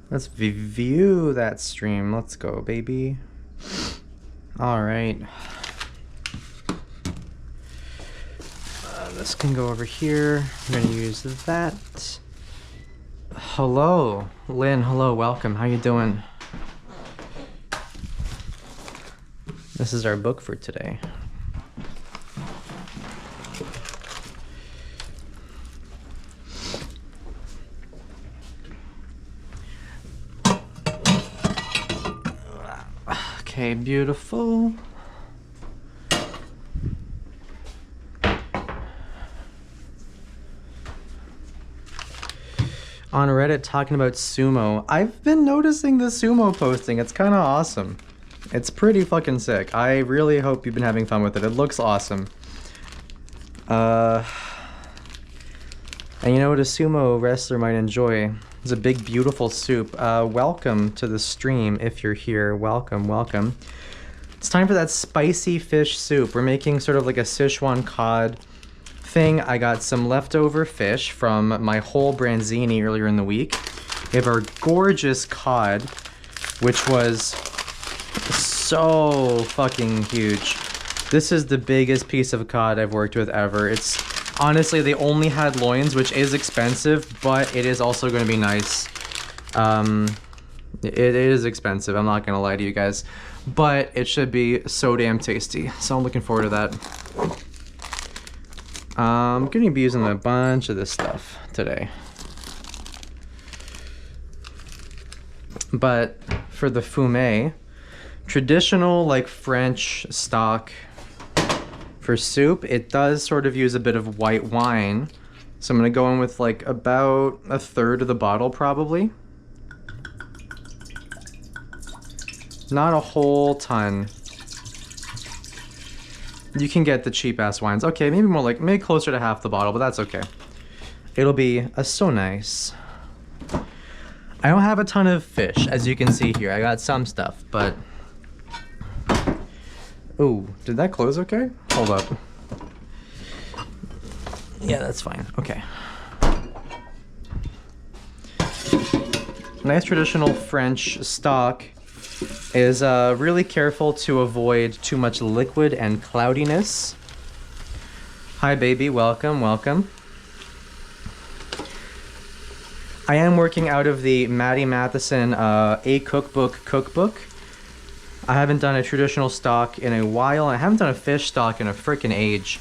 Let's view that stream. Let's go, baby. All right. This can go over here. I'm gonna use that. Hello, Lynn. Hello, welcome. How you doing? This is our book for today. Okay, beautiful. On Reddit talking about sumo. I've been noticing the sumo posting. It's kind of awesome. It's pretty fucking sick. I really hope you've been having fun with it. It looks awesome. And you know what a sumo wrestler might enjoy? It's a big, beautiful soup. Welcome to the stream if you're here. Welcome, welcome. It's time for that spicy fish soup. We're making sort of like a Sichuan cod thing. I got some leftover fish from my whole branzini earlier in the week. We have our gorgeous cod, which was so fucking huge. This is the biggest piece of cod I've worked with ever. It's honestly, they only had loins, which is expensive, but it is also going to be nice. It is expensive, I'm not going to lie to you guys, but it should be so damn tasty. So I'm looking forward to that. I'm going to be using a bunch of this stuff today. But for the fumet, traditional like French stock for soup, it does sort of use a bit of white wine. So I'm going to go in with like about a third of the bottle probably. Not a whole ton. You can get the cheap ass wines. Okay, maybe more like, maybe closer to half the bottle, but that's okay. It'll be so nice. I don't have a ton of fish, as you can see here. I got some stuff, but... Ooh, did that close okay? Hold up. Yeah, that's fine. Okay. Nice traditional French stock is really careful to avoid too much liquid and cloudiness. Hi baby, welcome, welcome. I am working out of the Maddie Matheson A Cookbook. I haven't done a traditional stock in a while. I haven't done a fish stock in a frickin' age.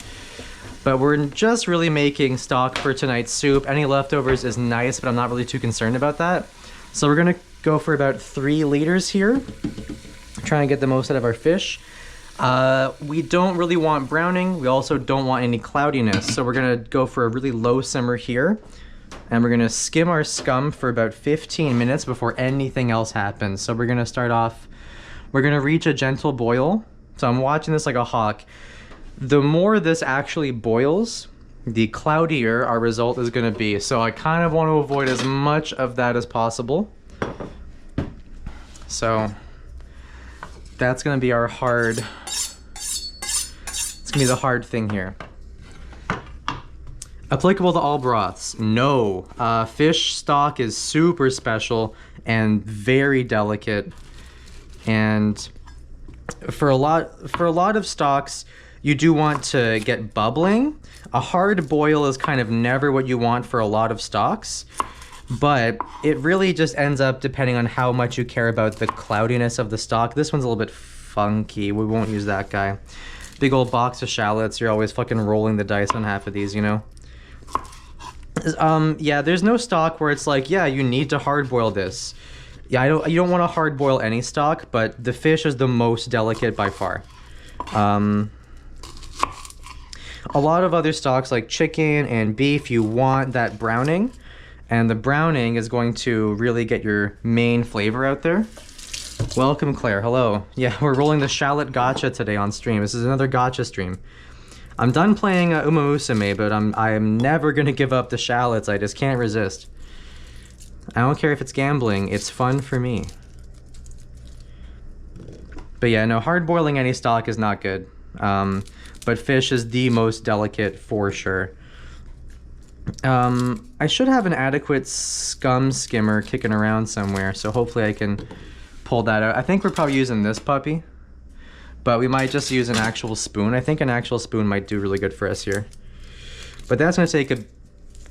But we're just really making stock for tonight's soup. Any leftovers is nice, but I'm not really too concerned about that. So we're gonna go for about 3 liters here. Try and get the most out of our fish. We don't really want browning. We also don't want any cloudiness. So we're gonna go for a really low simmer here. And we're gonna skim our scum for about 15 minutes before anything else happens. So we're gonna start off, we're gonna reach a gentle boil. So I'm watching this like a hawk. The more this actually boils, the cloudier our result is gonna be. So I kind of want to avoid as much of that as possible. So that's gonna be our hard, it's gonna be the hard thing here. Applicable to all broths? No. Fish stock is super special and very delicate. And for a lot of stocks, you do want to get bubbling. A hard boil is kind of never what you want for a lot of stocks, but it really just ends up depending on how much you care about the cloudiness of the stock. This one's a little bit funky. We won't use that guy. big old box of shallots. You're always fucking rolling the dice on half of these, you know? Yeah, there's no stock where it's like, yeah, you need to hard boil this. Yeah, you don't want to hard boil any stock, but the fish is the most delicate by far. A lot of other stocks like chicken and beef, you want that browning, and the browning is going to really get your main flavor out there. Welcome, Claire. Hello. Yeah, we're rolling the shallot gacha today on stream. This is another gacha stream. I'm done playing Uma Musume, but I'm never gonna give up the shallots. I just can't resist. I don't care if it's gambling. It's fun for me. But yeah, no, hard boiling any stock is not good. But fish is the most delicate for sure. I should have an adequate scum skimmer kicking around somewhere, so hopefully I can pull that out. I think we're probably using this puppy, but we might just use an actual spoon. I think an actual spoon might do really good for us here. But that's gonna take a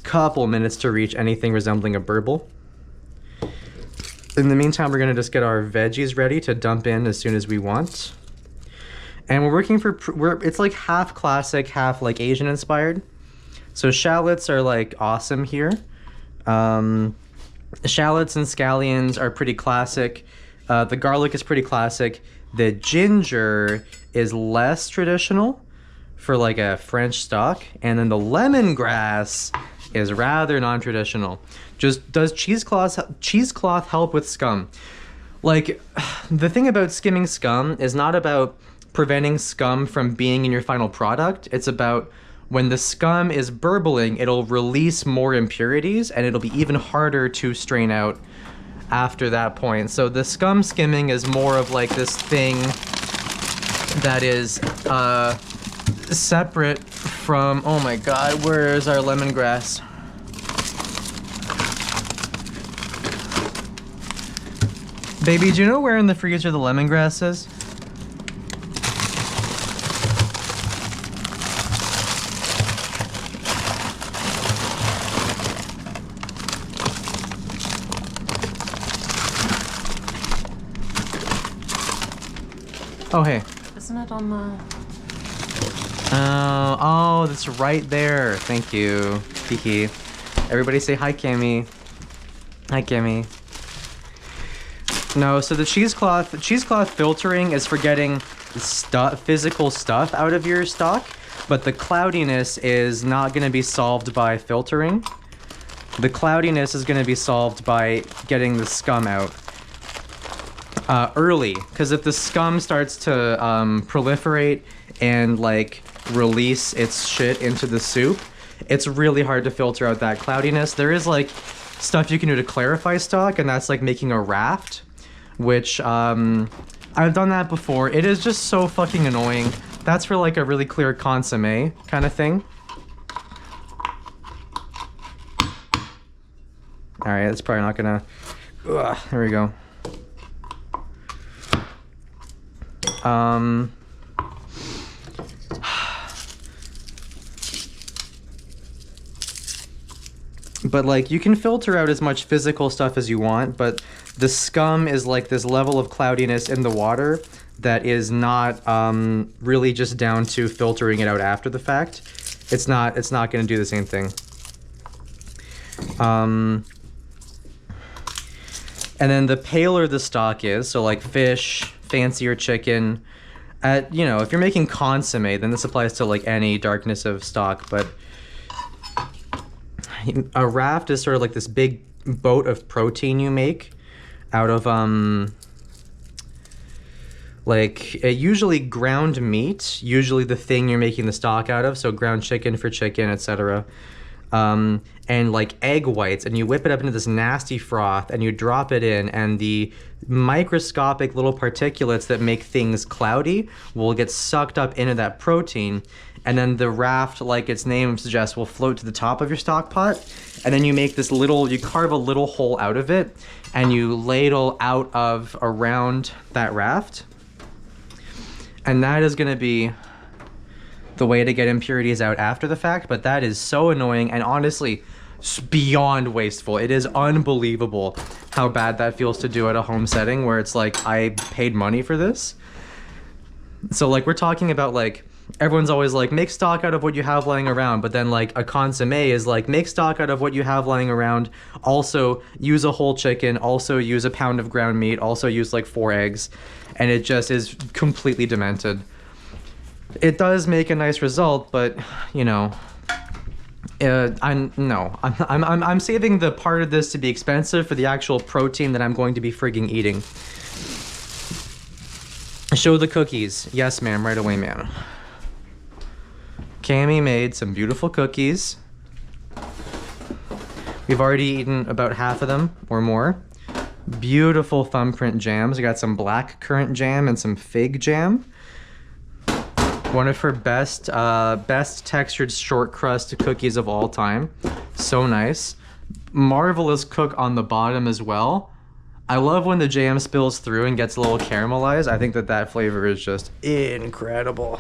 couple minutes to reach anything resembling a burble. In the meantime, we're gonna just get our veggies ready to dump in as soon as we want. And we're working for, it's like half classic, half like Asian inspired. So shallots are like awesome here. Shallots and scallions are pretty classic. The garlic is pretty classic. The ginger is less traditional for like a French stock. And then the lemongrass is rather non-traditional. Just does cheesecloth help with scum? Like, the thing about skimming scum is not about preventing scum from being in your final product. It's about when the scum is burbling, it'll release more impurities and it'll be even harder to strain out after that point. So the scum skimming is more of like this thing that is separate from, oh my god, where is our lemongrass? Baby, do you know where in the freezer the lemongrass is? Oh, hey. Isn't it on the... Oh, that's right there. Thank you. Kiki. Everybody say hi, Cammy. Hi, Cammy. No, so the cheesecloth filtering is for getting physical stuff out of your stock, but the cloudiness is not going to be solved by filtering. The cloudiness is going to be solved by getting the scum out early, because if the scum starts to proliferate and like release its shit into the soup, it's really hard to filter out that cloudiness. There is like stuff you can do to clarify stock, and that's like making a raft, which I've done that before. It is just so fucking annoying. That's for like a really clear consommé kind of thing. All right, that's probably not gonna, there we go. But like you can filter out as much physical stuff as you want, but the scum is like this level of cloudiness in the water that is not really just down to filtering it out after the fact. It's not going to do the same thing. And then the paler the stock is, so like fish, fancier chicken, you know, if you're making consommé, then this applies to like any darkness of stock, but a raft is sort of like this big boat of protein you make out of like usually ground meat, usually the thing you're making the stock out of, so ground chicken for chicken, etc. And like egg whites, and you whip it up into this nasty froth and you drop it in, and the microscopic little particulates that make things cloudy will get sucked up into that protein, and then the raft, like its name suggests, will float to the top of your stock pot, and then you make this little, you carve a little hole out of it and you ladle out of around that raft, and that is going to be the way to get impurities out after the fact. But that is so annoying and honestly beyond wasteful. It is unbelievable how bad that feels to do at a home setting where it's like, I paid money for this. So like we're talking about like everyone's always like, make stock out of what you have lying around, but then like a consomme is like, make stock out of what you have lying around, also use a whole chicken, also use a pound of ground meat, also use like 4 eggs, and it just is completely demented. It does make a nice result, but you know, I'm saving the part of this to be expensive for the actual protein that I'm going to be frigging eating. Show the cookies. Yes, ma'am, right away, ma'am. Cammy made some beautiful cookies. We've already eaten about half of them or more. Beautiful thumbprint jams. We got some black currant jam and some fig jam. One of her best textured short crust cookies of all time. So nice. Marvelous cook on the bottom as well. I love when the jam spills through and gets a little caramelized. I think that flavor is just incredible.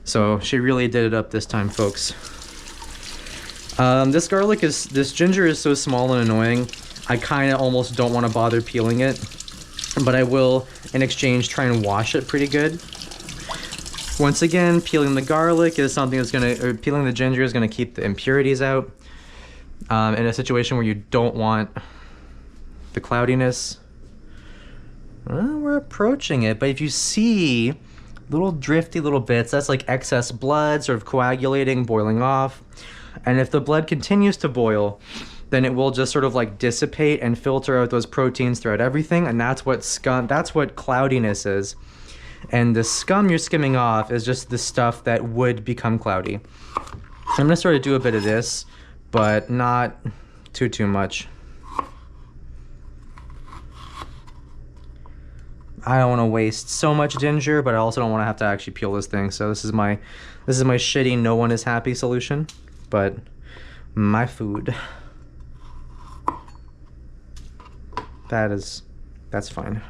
So she really did it up this time, folks. This ginger is so small and annoying. I kind of almost don't want to bother peeling it, but I will, in exchange, try and wash it pretty good. Once again, peeling the garlic is something that's peeling the ginger is gonna keep the impurities out. In a situation where you don't want the cloudiness. Well, we're approaching it, but if you see little drifty little bits, that's like excess blood sort of coagulating, boiling off. And if the blood continues to boil, then it will just sort of like dissipate and filter out those proteins throughout everything, and that's what cloudiness is. And the scum you're skimming off is just the stuff that would become cloudy. I'm gonna sort of do a bit of this, but not too much. I don't want to waste so much ginger, but I also don't want to have to actually peel this thing. So this is my shitty no one is happy solution, but my food. That's fine.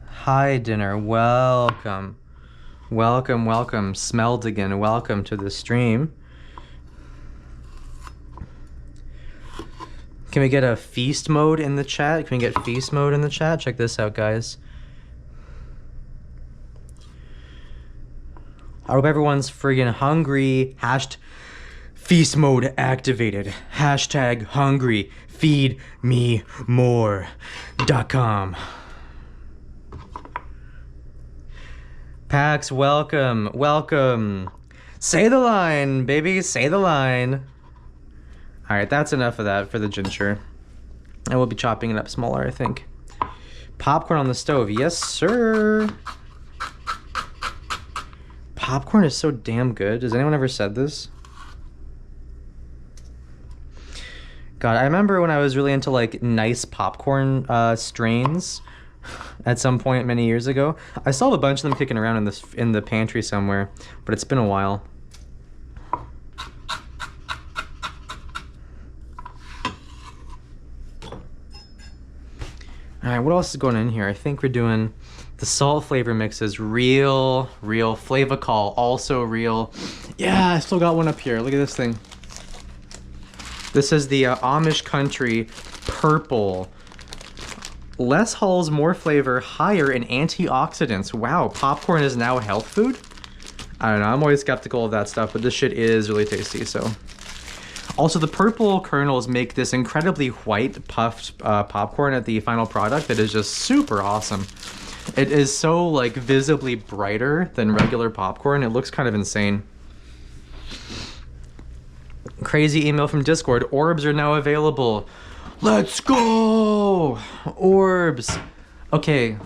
Hi, dinner. Welcome. Welcome, welcome. Smelled again. Welcome to the stream. Can we get a feast mode in the chat? Can we get feast mode in the chat? Check this out, guys. I hope everyone's friggin' hungry. Feast mode activated. Hashtag hungry. Feed me more.com. Pax, welcome, welcome. Say the line, baby, say the line. All right, that's enough of that for the ginger. And we'll be chopping it up smaller, I think. Popcorn on the stove, yes, sir. Popcorn is so damn good. Has anyone ever said this? God, I remember when I was really into like nice popcorn strains at some point many years ago. I still have a bunch of them kicking around in the pantry somewhere, but it's been a while. All right, what else is going in here? I think we're doing the salt flavor mixes. Real flavor call, also real. Yeah, I still got one up here. Look at this thing. This is the Amish Country Purple. Less hulls, more flavor, higher in antioxidants. Wow, popcorn is now a health food? I don't know, I'm always skeptical of that stuff, but this shit is really tasty, so. Also, the purple kernels make this incredibly white puffed popcorn at the final product that is just super awesome. It is so like visibly brighter than regular popcorn. It looks kind of insane. Crazy email from Discord. Orbs are now available. Let's go! Orbs. Okay,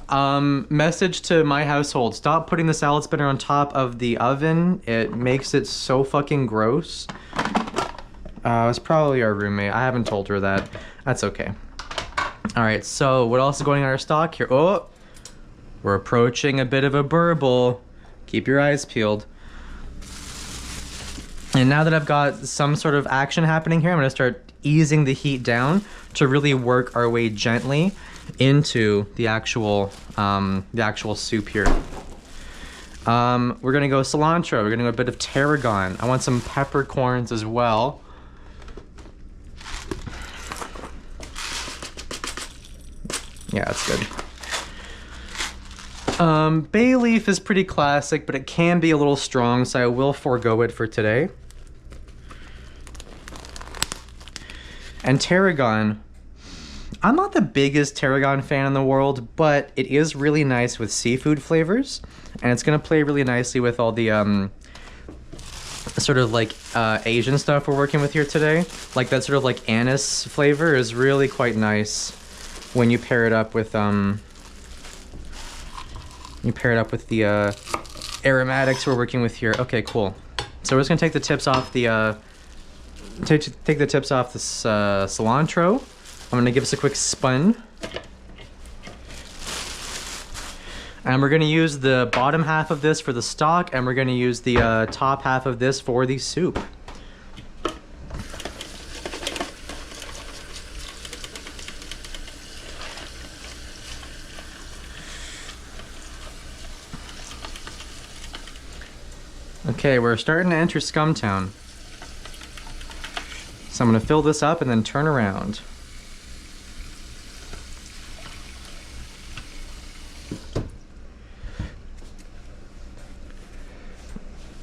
message to my household. Stop putting the salad spinner on top of the oven. It makes it so fucking gross. It's probably our roommate. I haven't told her that. That's okay. All right, so what else is going on our stock here? Oh, we're approaching a bit of a burble. Keep your eyes peeled. And now that I've got some sort of action happening here, I'm gonna start easing the heat down to really work our way gently into the actual soup here. We're gonna go cilantro. We're gonna go a bit of tarragon. I want some peppercorns as well. Yeah, that's good. Bay leaf is pretty classic, but it can be a little strong, so I will forego it for today. And tarragon. I'm not the biggest tarragon fan in the world, but it is really nice with seafood flavors, and it's gonna play really nicely with all the sort of like Asian stuff we're working with here today. Like that sort of like anise flavor is really quite nice when you pair it up with the aromatics we're working with here. Okay, cool. So we're just gonna take the tips off the take the tips off this cilantro. I'm gonna give us a quick spin. And we're gonna use the bottom half of this for the stock, and we're gonna use the top half of this for the soup. Okay, we're starting to enter Scum Town. So I'm gonna fill this up and then turn around.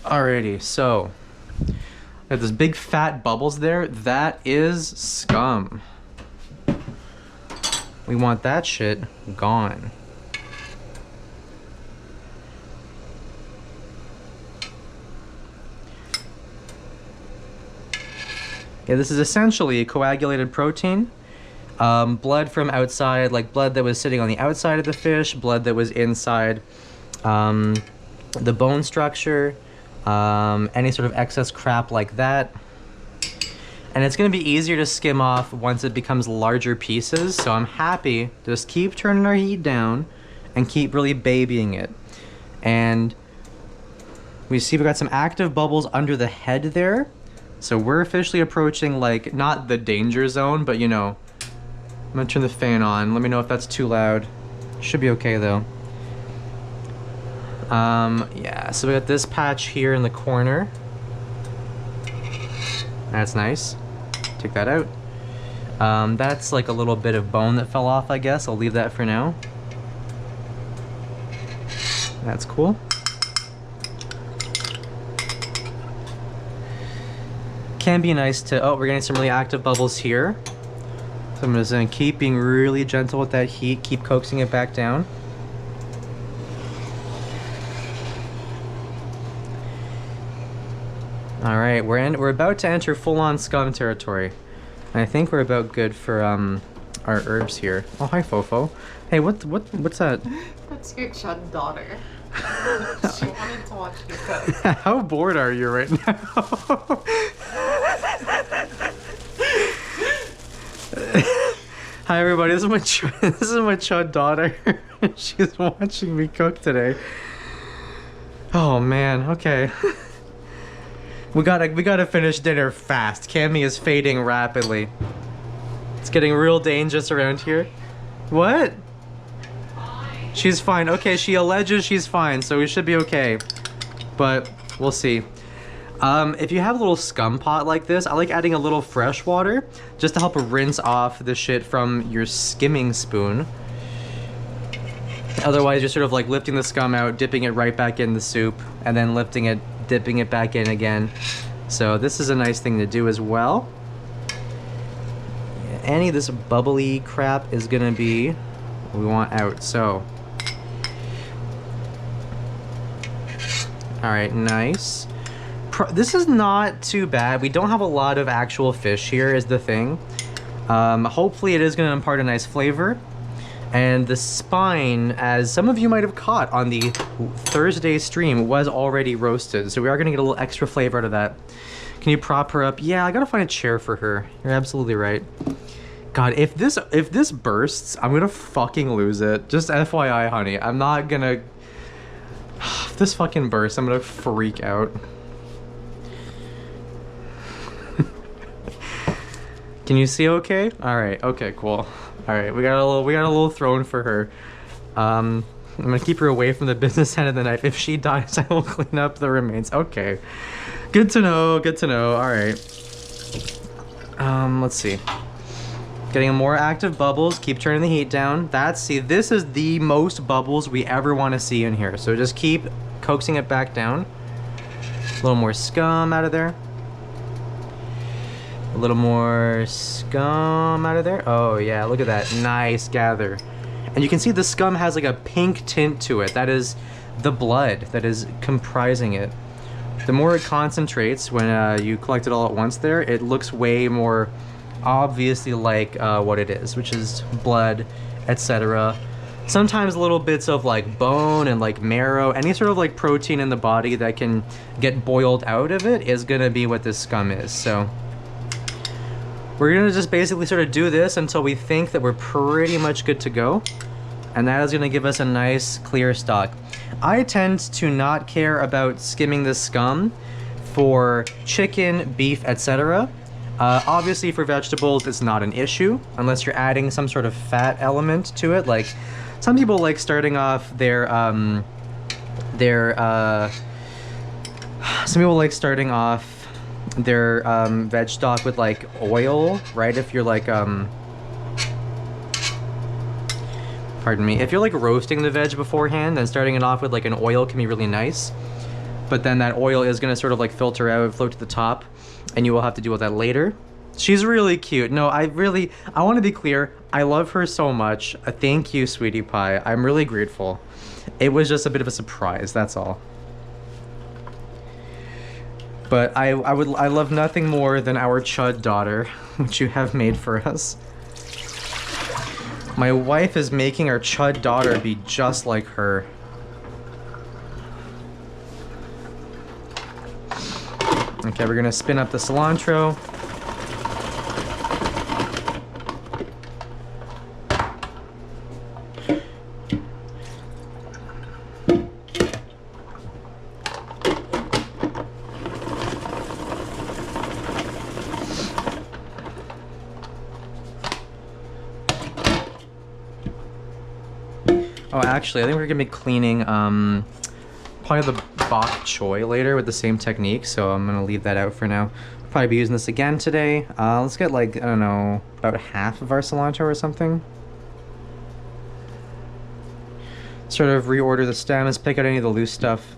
Alrighty, so got this big fat bubbles there. That is scum. We want that shit gone. Yeah, this is essentially coagulated protein. Blood from outside, like blood that was sitting on the outside of the fish, blood that was inside the bone structure, any sort of excess crap like that. And it's gonna be easier to skim off once it becomes larger pieces, so I'm happy to just keep turning our heat down and keep really babying it. And we see we got some active bubbles under the head there. So we're officially approaching, like, not the danger zone, but you know. I'm gonna turn the fan on. Let me know if that's too loud. Should be okay though. Yeah, so we got this patch here in the corner. That's nice. Take that out. That's like a little bit of bone that fell off, I guess. I'll leave that for now. That's cool. Can be nice to, oh, we're getting some really active bubbles here. So I'm just gonna keep being really gentle with that heat, keep coaxing it back down. All right, we're about to enter full-on scum territory. And I think we're about good for our herbs here. Oh, hi, Fofo. Hey, what's that? That's your chud daughter. She wanted to watch you cook. How bored are you right now? Hi everybody, this is my chud daughter. She's watching me cook today. Oh man, okay. We gotta finish dinner fast. Cammy is fading rapidly. It's getting real dangerous around here. What? She's fine. Okay, she alleges she's fine, so we should be okay. But we'll see. If you have a little scum pot like this, I like adding a little fresh water just to help rinse off the shit from your skimming spoon. Otherwise, you're sort of like lifting the scum out, dipping it right back in the soup, and then lifting it, dipping it back in again. So this is a nice thing to do as well. Any of this bubbly crap is gonna be what we want out, so. All right, nice. This is not too bad. We don't have a lot of actual fish here is the thing. Hopefully it is gonna impart a nice flavor. And the spine, as some of you might have caught on the Thursday stream, was already roasted. So we are gonna get a little extra flavor out of that. Can you prop her up? Yeah, I gotta find a chair for her. You're absolutely right. God, if this bursts, I'm gonna fucking lose it. Just FYI, honey. I'm not gonna... If this fucking bursts, I'm gonna freak out. Can you see okay? All right, okay, cool. All right, we got a little throne for her. I'm gonna keep her away from the business end of the knife. If she dies, I will clean up the remains. Okay, good to know. Good to know. All right. Let's see. Getting more active bubbles. Keep turning the heat down. See, this is the most bubbles we ever want to see in here. So just keep coaxing it back down. A little more scum out of there. A little more scum out of there. Oh yeah, look at that. Nice gather. And you can see the scum has like a pink tint to it. That is the blood that is comprising it. The more it concentrates when you collect it all at once there, it looks way more obviously like what it is, which is blood, etc. Sometimes little bits of like bone and like marrow, any sort of like protein in the body that can get boiled out of it is gonna be what this scum is. So we're gonna just basically sort of do this until we think that we're pretty much good to go. And that is gonna give us a nice clear stock. I tend to not care about skimming the scum for chicken, beef, etc. Obviously for vegetables it's not an issue unless you're adding some sort of fat element to it. Like some people like starting off their veg stock with like oil, right? If you're like pardon me, if you're like roasting the veg beforehand, then starting it off with like an oil can be really nice. But then that oil is gonna sort of like filter out, float to the top, and you will have to deal with that later. She's really cute. No, I want to be clear. I love her so much. Thank you, sweetie pie. I'm really grateful. It was just a bit of a surprise, that's all. But I love nothing more than our chud daughter, which you have made for us. My wife is making our chud daughter be just like her. Okay, we're gonna spin up the cilantro. Oh, actually, I think we're gonna be cleaning probably the bok choy later with the same technique, so I'm gonna leave that out for now. Probably be using this again today. Let's get like, I don't know, about half of our cilantro or something. Sort of reorder the stems, pick out any of the loose stuff.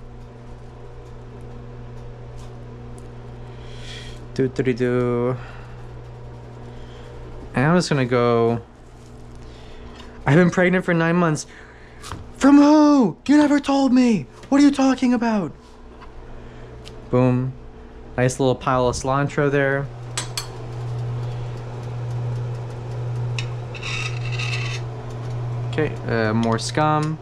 And I'm just gonna go. I've been pregnant for 9 months. From who? You never told me. What are you talking about? Boom. Nice little pile of cilantro there. Okay, more scum.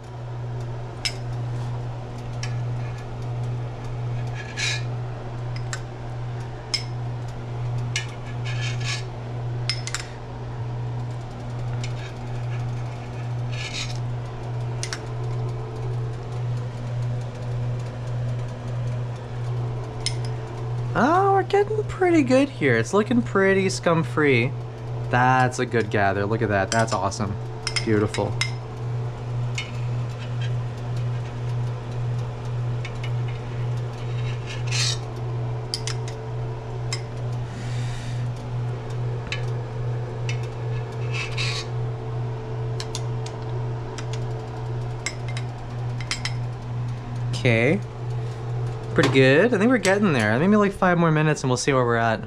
Oh, we're getting pretty good here. It's looking pretty scum-free. That's a good gather. Look at that. That's awesome. Beautiful. Okay. Pretty good. I think we're getting there. Maybe like 5 more minutes and we'll see where we're at.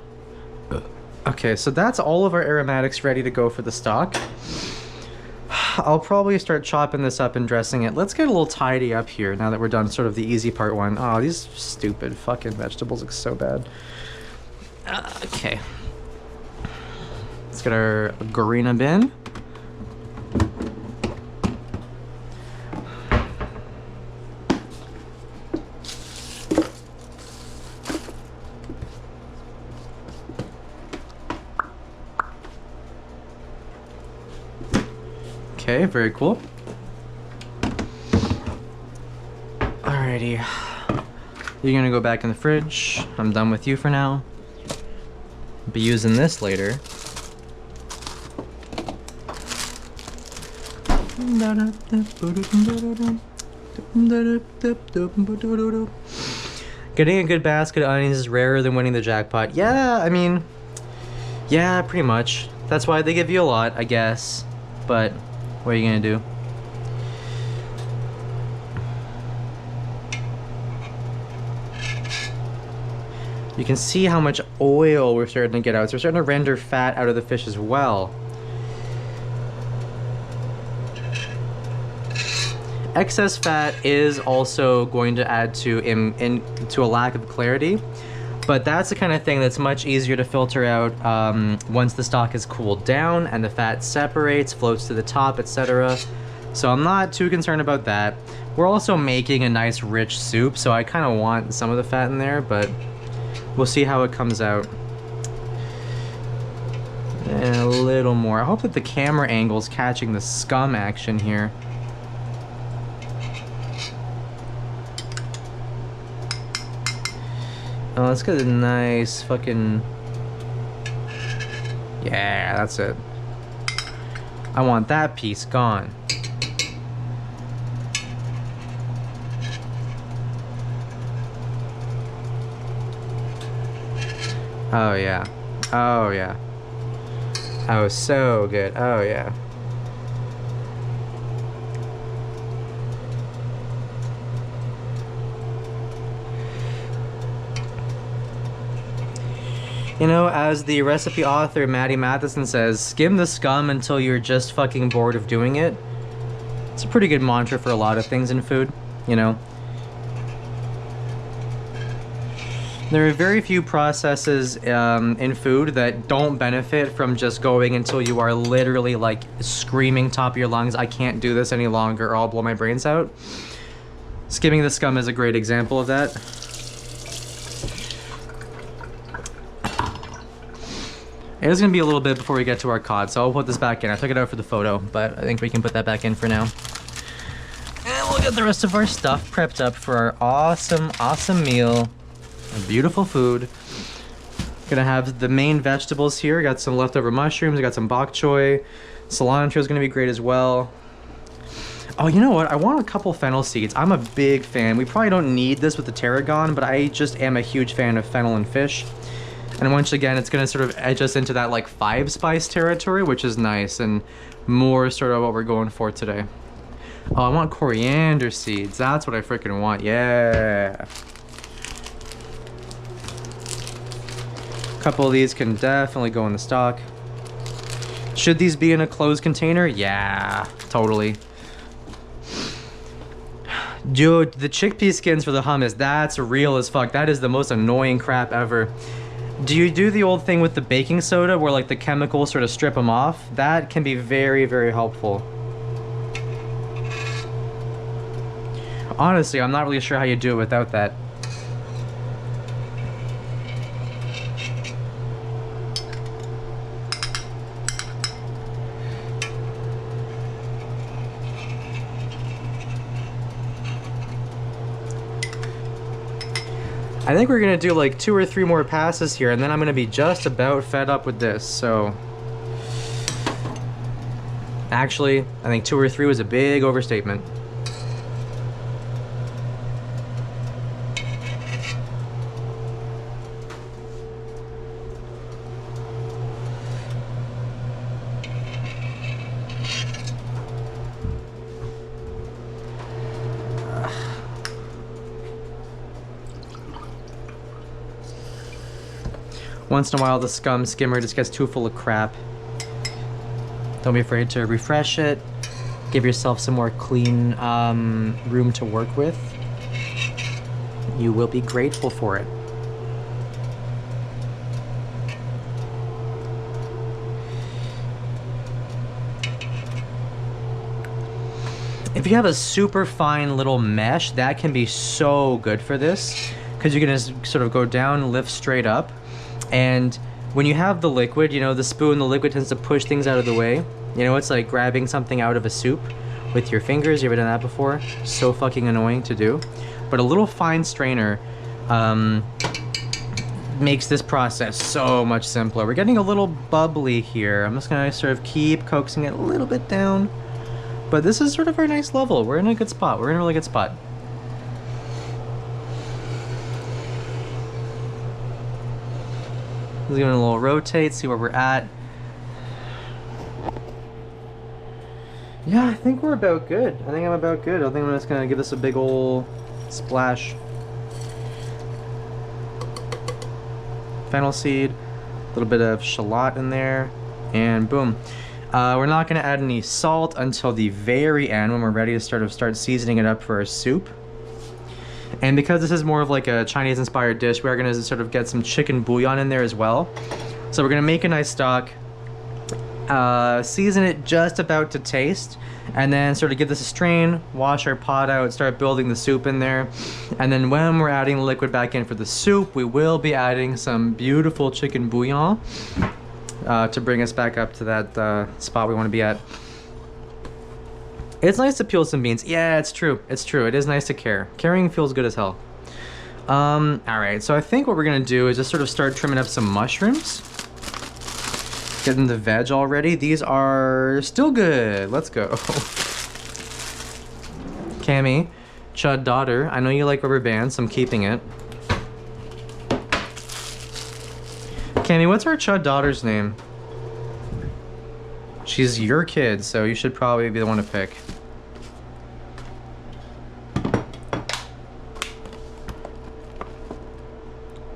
Okay, so that's all of our aromatics ready to go for the stock. I'll probably start chopping this up and dressing it. Let's get a little tidy up here now that we're done sort of the easy part one. Oh, these stupid fucking vegetables look so bad. Okay. Let's get our garina bin. Okay, very cool. Alrighty. You're gonna go back in the fridge. I'm done with you for now. Be using this later. Getting a good basket of onions is rarer than winning the jackpot. Yeah, I mean, yeah, pretty much. That's why they give you a lot, I guess. But what are you gonna do? You can see how much oil we're starting to get out. So we're starting to render fat out of the fish as well. Excess fat is also going to add to a lack of clarity, but that's the kind of thing that's much easier to filter out once the stock is cooled down and the fat separates, floats to the top, etc. So I'm not too concerned about that. We're also making a nice rich soup, so I kind of want some of the fat in there, but we'll see how it comes out. And a little more. I hope that the camera angle's catching the scum action here. Oh, let's get a nice fucking... Yeah, that's it. I want that piece gone. Oh yeah. Oh yeah. Oh, so good. Oh yeah. You know, as the recipe author Maddie Matheson says, skim the scum until you're just fucking bored of doing it. It's a pretty good mantra for a lot of things in food, you know. There are very few processes in food that don't benefit from just going until you are literally like screaming top of your lungs, I can't do this any longer or I'll blow my brains out. Skimming the scum is a great example of that. It is going to be a little bit before we get to our cod, so I'll put this back in. I took it out for the photo, but I think we can put that back in for now. And we'll get the rest of our stuff prepped up for our awesome, awesome meal. Beautiful food. Gonna have the main vegetables here. Got some leftover mushrooms. I got some bok choy. Cilantro is gonna be great as well. Oh, you know what? I want a couple fennel seeds. I'm a big fan. We probably don't need this with the tarragon, but I just am a huge fan of fennel and fish. And once again, it's gonna sort of edge us into that like 5-spice territory, which is nice and more sort of what we're going for today. Oh, I want coriander seeds. That's what I freaking want. Yeah. A couple of these can definitely go in the stock. Should these be in a closed container? Yeah, totally. Dude, the chickpea skins for the hummus, that's real as fuck. That is the most annoying crap ever. Do you do the old thing with the baking soda where like the chemicals sort of strip them off? That can be very, very helpful. Honestly, I'm not really sure how you do it without that. I think we're gonna do like 2 or 3 more passes here and then I'm gonna be just about fed up with this, so. Actually, I think 2 or 3 was a big overstatement. Once in a while, the scum skimmer just gets too full of crap. Don't be afraid to refresh it. Give yourself some more clean room to work with. You will be grateful for it. If you have a super fine little mesh, that can be so good for this because you're gonna sort of go down, lift straight up. And when you have the liquid, you know, the spoon, the liquid tends to push things out of the way. You know, it's like grabbing something out of a soup with your fingers. You ever done that before? So fucking annoying to do. But a little fine strainer makes this process so much simpler. We're getting a little bubbly here. I'm just gonna sort of keep coaxing it a little bit down. But this is sort of our nice level. We're in a good spot. We're in a really good spot. Let's give it a little rotate, see where we're at. Yeah, I think we're about good. I think I'm about good. I think I'm just gonna give this a big ol' splash. Fennel seed, a little bit of shallot in there, and boom. We're not gonna add any salt until the very end when we're ready to start seasoning it up for our soup. And because this is more of like a Chinese inspired dish, we are gonna sort of get some chicken bouillon in there as well. So we're gonna make a nice stock, season it just about to taste, and then sort of give this a strain, wash our pot out, start building the soup in there. And then when we're adding the liquid back in for the soup, we will be adding some beautiful chicken bouillon to bring us back up to that spot we want to be at. It's nice to peel some beans. Yeah, it's true. It's true. It is nice to care. Carrying feels good as hell. Alright, so I think what we're gonna do is just sort of start trimming up some mushrooms. Getting the veg already. These are still good. Let's go. Cammy, Chud daughter, I know you like rubber bands, so I'm keeping it. Cammy, what's our Chud daughter's name? She's your kid, so you should probably be the one to pick.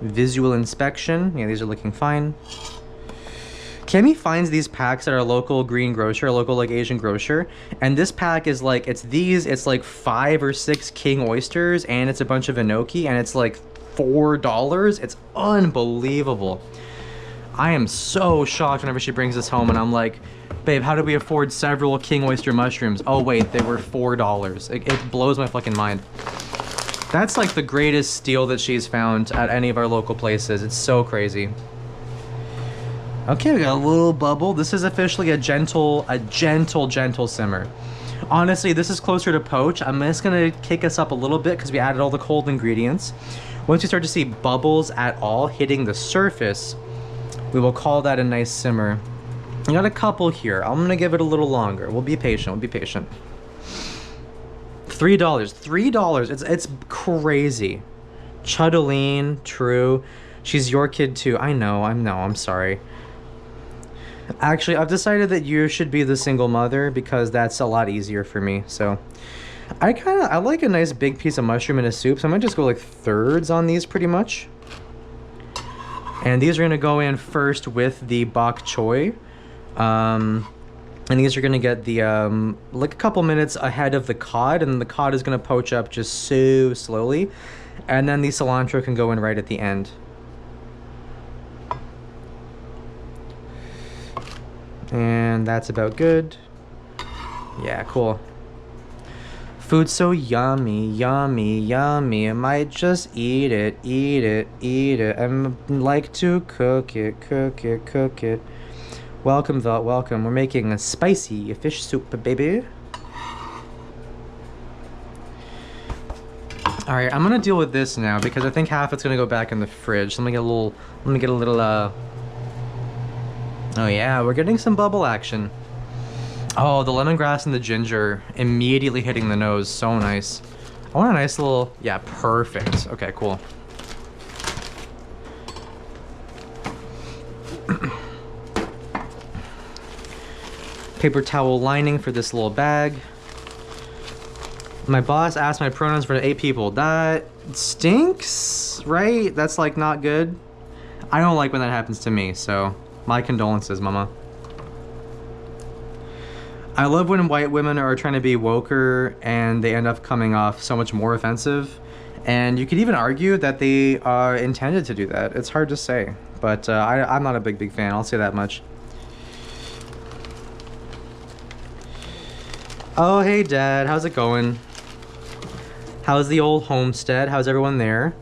Visual inspection. Yeah, these are looking fine. Cammy finds these packs at our local green grocer, our local like Asian grocer, and this pack is like, it's like 5 or 6 king oysters, and it's a bunch of enoki, and it's like $4. It's unbelievable. I am so shocked whenever she brings this home and I'm like, babe, how did we afford several king oyster mushrooms? Oh wait, they were $4. It blows my fucking mind. That's like the greatest steal that she's found at any of our local places. It's so crazy. Okay, we got a little bubble. This is officially a gentle simmer. Honestly, this is closer to poach. I'm just gonna kick us up a little bit because we added all the cold ingredients. Once you start to see bubbles at all hitting the surface, we will call that a nice simmer. I got a couple here. I'm gonna give it a little longer. We'll be patient, $3. $3. It's crazy. Chudaline, true. She's your kid too. I know, I'm sorry. Actually, I've decided that you should be the single mother because that's a lot easier for me. So I like a nice big piece of mushroom in a soup, so I might just go like thirds on these pretty much. And these are gonna go in first with the bok choy. And these are gonna get the like a couple minutes ahead of the cod, and the cod is gonna poach up just so slowly. And then the cilantro can go in right at the end. And that's about good. Yeah, cool. Food's so yummy, yummy, yummy. I might just eat it, eat it, eat it. I like to cook it, cook it, cook it. Welcome, Velt, welcome. We're making a spicy fish soup, baby. Alright, I'm gonna deal with this now because I think half it's gonna go back in the fridge. So let me get a little, oh yeah, we're getting some bubble action. Oh, the lemongrass and the ginger immediately hitting the nose. So nice. I want a nice little... Yeah, perfect. Okay, cool. Paper towel lining for this little bag. My boss asked my pronouns for 8 people. That stinks, right? That's like not good. I don't like when that happens to me, so my condolences, mama. I love when white women are trying to be woker and they end up coming off so much more offensive. And you could even argue that they are intended to do that. It's hard to say, but I'm not a big fan, I'll say that much. Oh, hey Dad, how's it going? How's the old homestead? How's everyone there?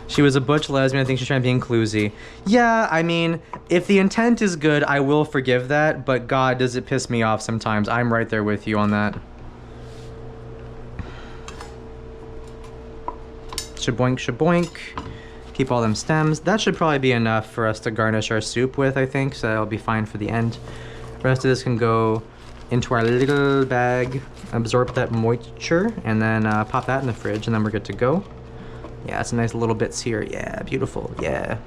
She was a butch lesbian. I think she's trying to be inclusive. Yeah, I mean, if the intent is good, I will forgive that. But God, does it piss me off sometimes. I'm right there with you on that. Shaboink, shaboink. Keep all them stems. That should probably be enough for us to garnish our soup with, I think. So that'll be fine for the end. The rest of this can go into our little bag, absorb that moisture, and then pop that in the fridge, and then we're good to go. Yeah, some nice little bits here. Yeah, beautiful. Yeah.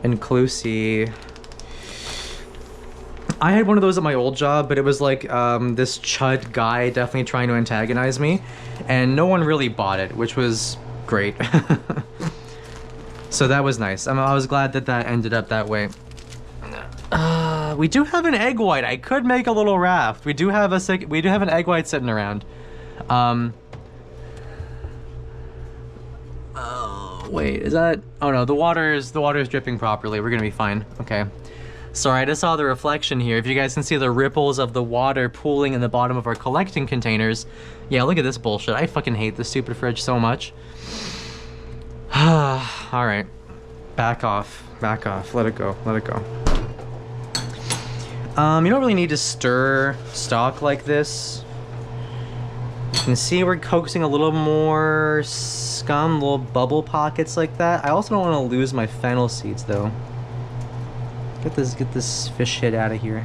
Inclusive. I had one of those at my old job, but it was like this chud guy definitely trying to antagonize me, and no one really bought it, which was great. So that was nice. I was glad that that ended up that way. We do have an egg white. I could make a little raft. We do have an egg white sitting around. Oh wait, is that? Oh no, the water is dripping properly. We're gonna be fine. Okay. Sorry, I just saw the reflection here. If you guys can see the ripples of the water pooling in the bottom of our collecting containers. Yeah, look at this bullshit. I fucking hate this stupid fridge so much. All right, back off. Let it go. You don't really need to stir stock like this. You can see we're coaxing a little more scum, little bubble pockets like that. I also don't want to lose my fennel seeds though. Get this fish shit out of here.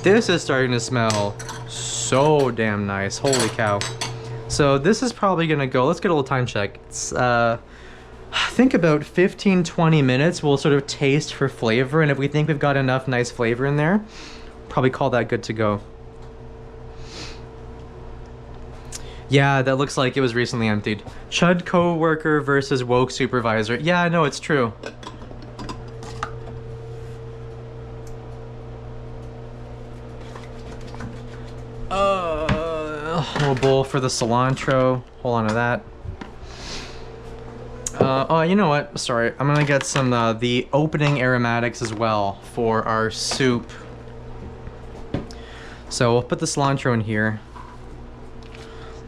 This is starting to smell so damn nice. Holy cow. So this is probably gonna go, let's get a little time check. It's I think about 15-20 minutes. We'll sort of taste for flavor, and if we think we've got enough nice flavor in there, probably call that good to go. Yeah, that looks like it was recently emptied. Chud co-worker versus woke supervisor. Yeah, I know, it's true. A little bowl for the cilantro. Hold on to that. Oh, you know what? Sorry, I'm gonna get some the opening aromatics as well for our soup. So we'll put the cilantro in here.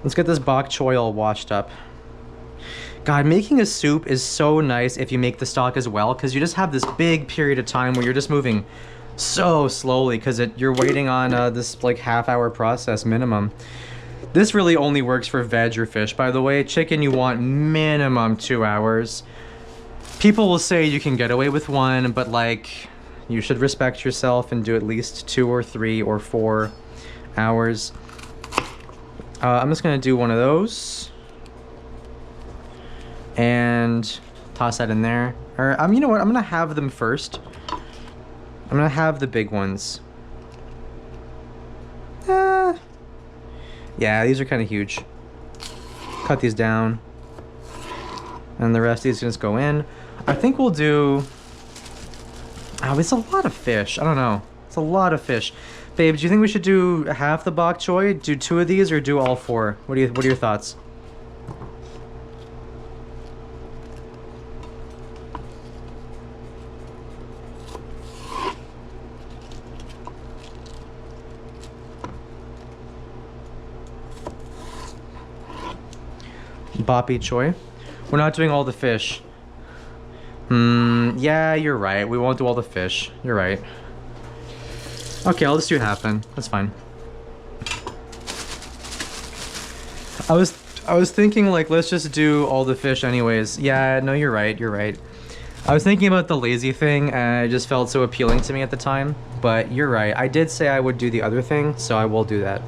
Let's get this bok choy all washed up. God, making a soup is so nice if you make the stock as well, because you just have this big period of time where you're just moving so slowly because you're waiting on this like half-hour process minimum. This really only works for veg or fish, by the way. Chicken, you want minimum 2 hours. People will say you can get away with 1, but like, you should respect yourself and do at least 2 or 3 or 4 hours. I'm just gonna do one of those and toss that in there. Or you know what? I'm gonna have them first. I'm gonna have the big ones. Yeah, these are kind of huge. Cut these down, and the rest of these can just go in. I think we'll do. Oh, it's a lot of fish. I don't know. It's a lot of fish. Babe, do you think we should do half the bok choy? Do 2 of these or do all 4? What are your thoughts? Boppy choy. We're not doing all the fish. Yeah, you're right. We won't do all the fish. You're right. Okay, I'll just do half then. That's fine. I was thinking like let's just do all the fish anyways. Yeah, no, you're right. I was thinking about the lazy thing and it just felt so appealing to me at the time, but you're right. I did say I would do the other thing, so I will do that.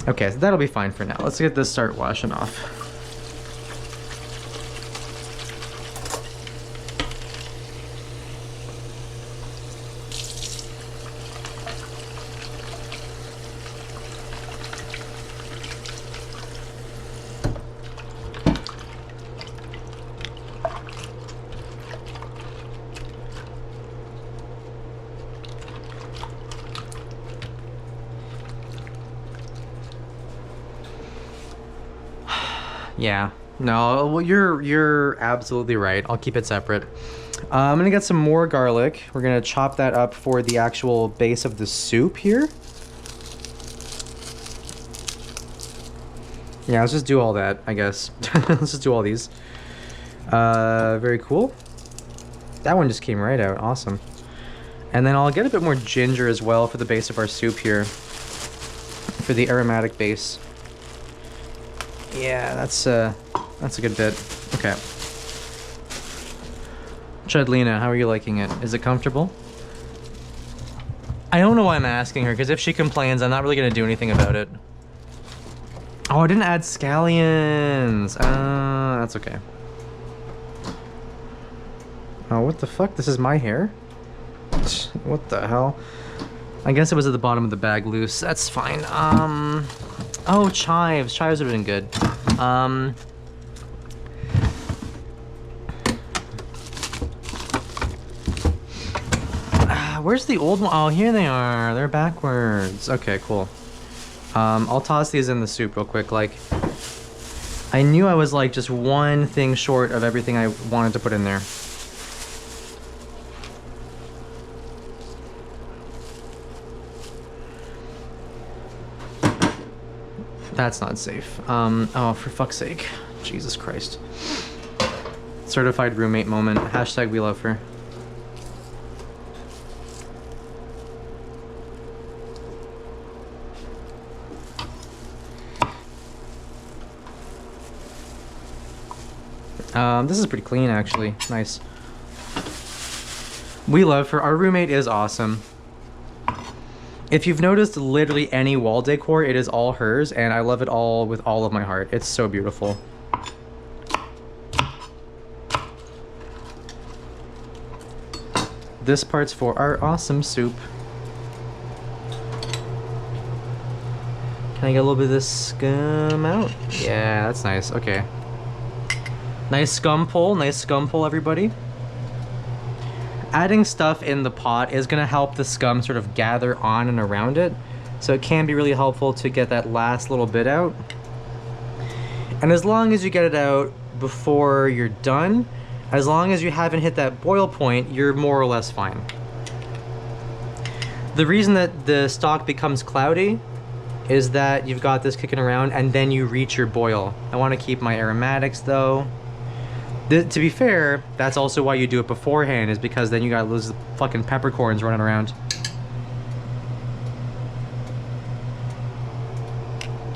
Okay, so that'll be fine for now. Let's get this start washing off. Yeah, no, well, you're absolutely right. I'll keep it separate. I'm gonna get some more garlic. We're gonna chop that up for the actual base of the soup here. Yeah, let's just do all that, I guess. Let's just do all these. Very cool. That one just came right out. Awesome. And then I'll get a bit more ginger as well for the base of our soup here. For the aromatic base. Yeah, that's a good bit. Okay. Chudlina, how are you liking it? Is it comfortable? I don't know why I'm asking her, because if she complains, I'm not really going to do anything about it. Oh, I didn't add scallions. That's okay. Oh, what the fuck? This is my hair? What the hell? I guess it was at the bottom of the bag loose. That's fine. Oh, chives. Chives would have been good. Where's the old one? Oh, here they are. They're backwards. Okay, cool. I'll toss these in the soup real quick. Like, I knew I was like just one thing short of everything I wanted to put in there. That's not safe. Oh, for fuck's sake. Jesus Christ. Certified roommate moment. Hashtag we love her. This is pretty clean, actually. Nice. We love her. Our roommate is awesome. If you've noticed literally any wall decor, it is all hers, and I love it all with all of my heart. It's so beautiful. This part's for our awesome soup. Can I get a little bit of this scum out? Yeah, that's nice. Okay. Nice scum pull, everybody. Adding stuff in the pot is gonna help the scum sort of gather on and around it. So it can be really helpful to get that last little bit out. And as long as you get it out before you're done, as long as you haven't hit that boil point, you're more or less fine. The reason that the stock becomes cloudy is that you've got this kicking around and then you reach your boil. I want to keep my aromatics though. To be fair, that's also why you do it beforehand, is because then you got those fucking peppercorns running around.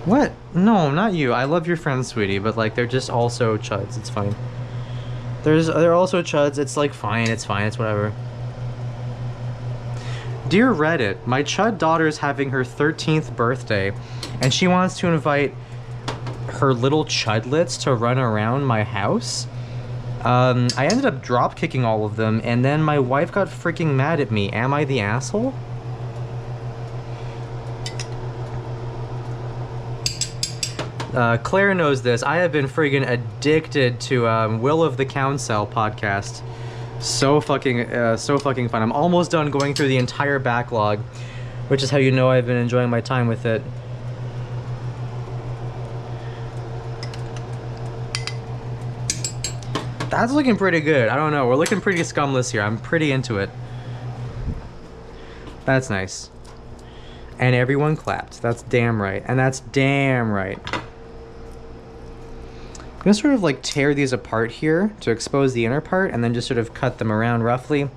What? No, not you. I love your friends, sweetie, but like they're just also chuds. It's fine. They're also chuds. It's like fine. It's fine. It's whatever. Dear Reddit, my chud daughter is having her 13th birthday, and she wants to invite her little chudlets to run around my house. I ended up drop kicking all of them, and then my wife got freaking mad at me. Am I the asshole? Claire knows this. I have been friggin' addicted to Will of the Council podcast. So fucking fun. I'm almost done going through the entire backlog, which is how you know I've been enjoying my time with it. That's looking pretty good. I don't know. We're looking pretty scumless here. I'm pretty into it. That's nice. And everyone clapped. That's damn right. And that's damn right. I'm gonna sort of like tear these apart here to expose the inner part and then just sort of cut them around roughly.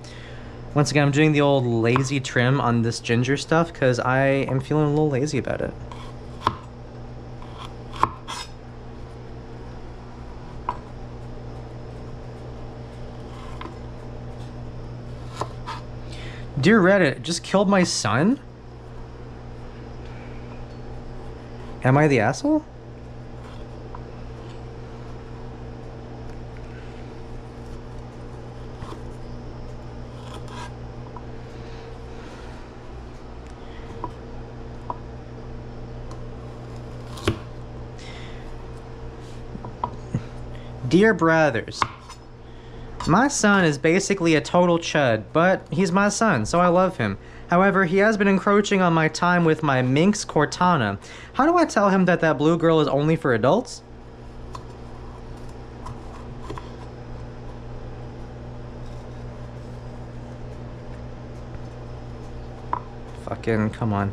Once again, I'm doing the old lazy trim on this ginger stuff because I am feeling a little lazy about it. Dear Reddit, just killed my son? Am I the asshole? Dear brothers, my son is basically a total chud, but he's my son, so I love him. However, he has been encroaching on my time with my Minx Cortana. How do I tell him that that blue girl is only for adults? Fucking, come on.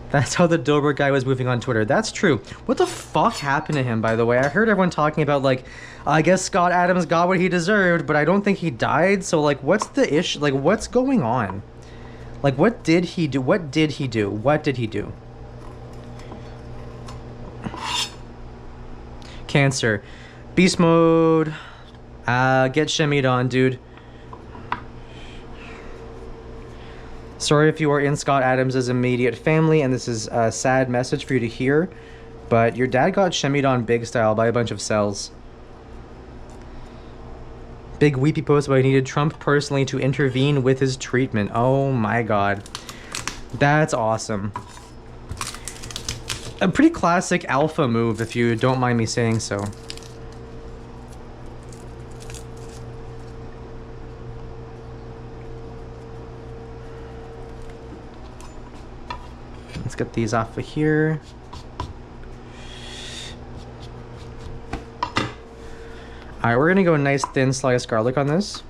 That's how the Dober guy was moving on Twitter. That's true. What the fuck happened to him, by the way? I heard everyone talking about, like, I guess Scott Adams got what he deserved, but I don't think he died. So, like, what's the issue? Like, what's going on? Like, what did he do? What did he do? What did he do? Cancer. Beast mode. Get shimmied on, dude. Sorry if you are in Scott Adams' immediate family and this is a sad message for you to hear, but your dad got shimmied on big style by a bunch of cells. Big weepy post about he needed Trump personally to intervene with his treatment. Oh my god. That's awesome. A pretty classic alpha move, if you don't mind me saying so. Let's get these off of here. Alright, we're gonna go a nice thin sliced garlic on this.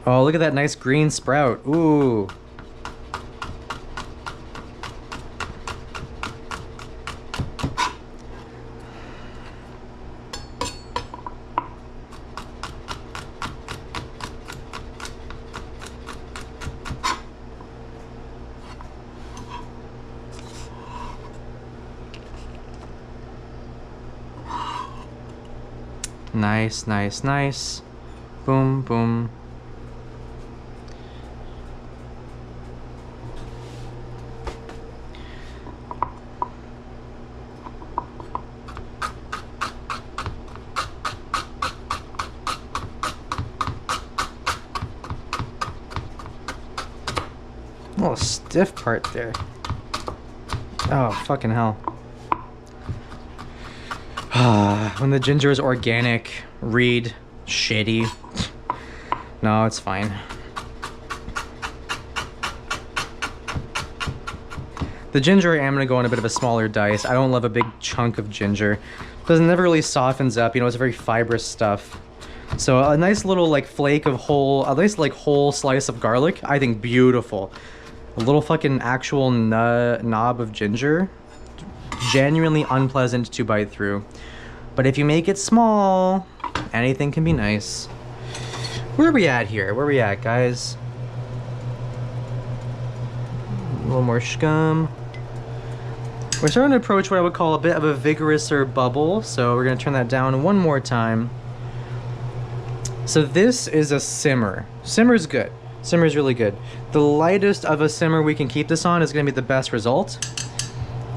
Oh, look at that nice green sprout. Ooh. Nice, nice, nice. Boom, boom. A little stiff part there. Oh, fucking hell. When the ginger is organic, read shitty. No, it's fine. The ginger, I am going to go in a bit of a smaller dice. I don't love a big chunk of ginger. Because it never really softens up, you know, it's very fibrous stuff. So a nice little like flake of whole, a nice like whole slice of garlic, I think beautiful. A little fucking actual knob of ginger, genuinely unpleasant to bite through. But if you make it small, anything can be nice. Where are we at here? Where are we at, guys? A little more scum. We're starting to approach what I would call a bit of a vigorouser bubble, so we're going to turn that down one more time. So this is a simmer. Simmer's good. Simmer's really good. The lightest of a simmer we can keep this on is going to be the best result.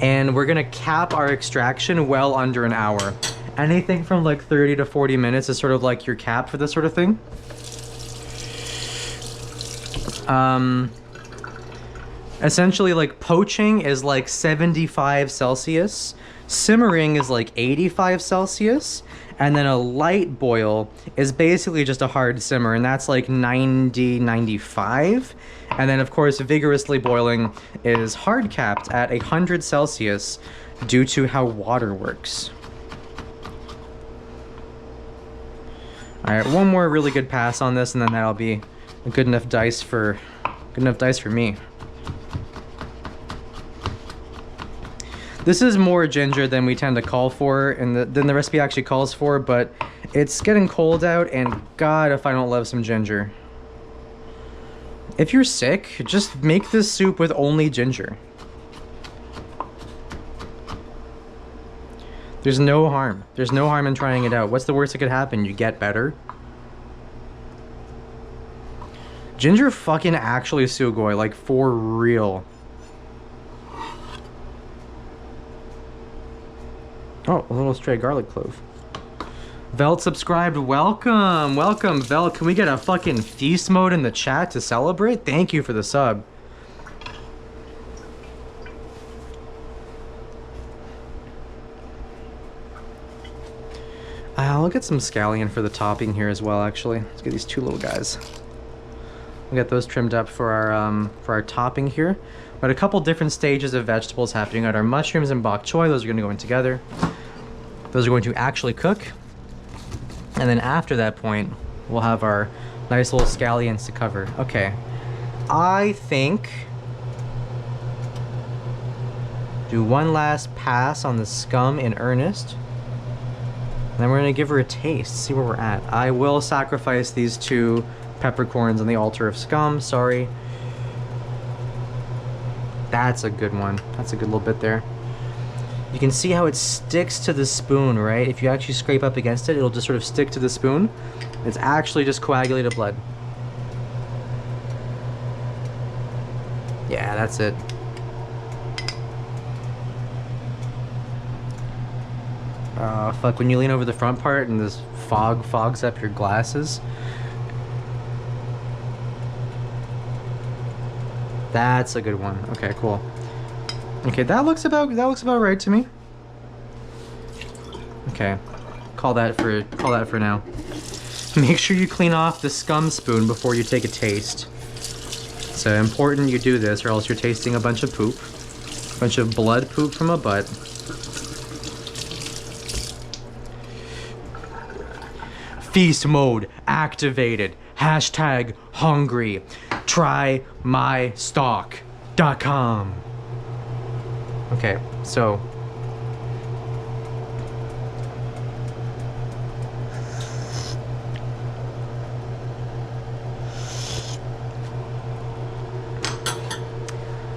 And we're going to cap our extraction well under an hour. Anything from like 30 to 40 minutes is sort of like your cap for this sort of thing. Essentially, like poaching is like 75 Celsius, simmering is like 85 Celsius, and then a light boil is basically just a hard simmer, and that's like 90, 95. And then of course vigorously boiling is hard capped at 100 Celsius due to how water works. Alright, one more really good pass on this, and then that'll be a good enough dice for me. This is more ginger than we tend to call for, and than the recipe actually calls for, but it's getting cold out, and God, if I don't love some ginger. If you're sick, just make this soup with only ginger. There's no harm. There's no harm in trying it out. What's the worst that could happen? You get better. Ginger fucking actually sugoi, like for real. Oh, a little stray garlic clove. Velt subscribed. Welcome. Welcome, Velt. Can we get a fucking feast mode in the chat to celebrate? Thank you for the sub. I'll get some scallion for the topping here as well, actually. Let's get these two little guys. We'll get those trimmed up for our topping here. But a couple different stages of vegetables happening. Got our mushrooms and bok choy. Those are going to go in together. Those are going to actually cook. And then after that point, we'll have our nice little scallions to cover. Okay. I think... do one last pass on the scum in earnest. Then we're going to give her a taste, see where we're at. I will sacrifice these two peppercorns on the altar of scum, sorry. That's a good one. That's a good little bit there. You can see how it sticks to the spoon, right? If you actually scrape up against it, it'll just sort of stick to the spoon. It's actually just coagulated blood. Yeah, that's it. Fuck, when you lean over the front part and this fog fogs up your glasses. That's a good one. Okay, cool. Okay, that looks about right to me. Okay. Call that for now. Make sure you clean off the scum spoon before you take a taste. It's important you do this or else you're tasting a bunch of poop. A bunch of blood poop from a butt. Feast mode activated. Hashtag hungry. TryMyStock.com. Okay, so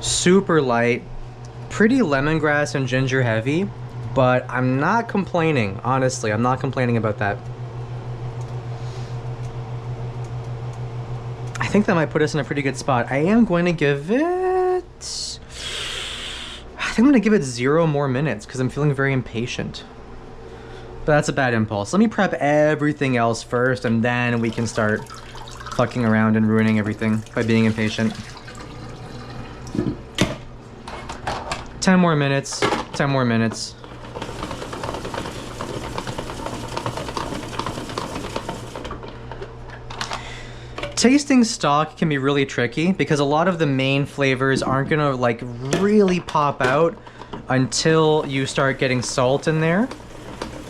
super light, pretty lemongrass and ginger heavy, but I'm not complaining, honestly. I'm not complaining about that. I think that might put us in a pretty good spot. I am going to give it... I think I'm going to give it 0 more minutes because I'm feeling very impatient. But that's a bad impulse. Let me prep everything else first and then we can start fucking around and ruining everything by being impatient. 10 more minutes. 10 more minutes. Tasting stock can be really tricky because a lot of the main flavors aren't gonna like really pop out until you start getting salt in there.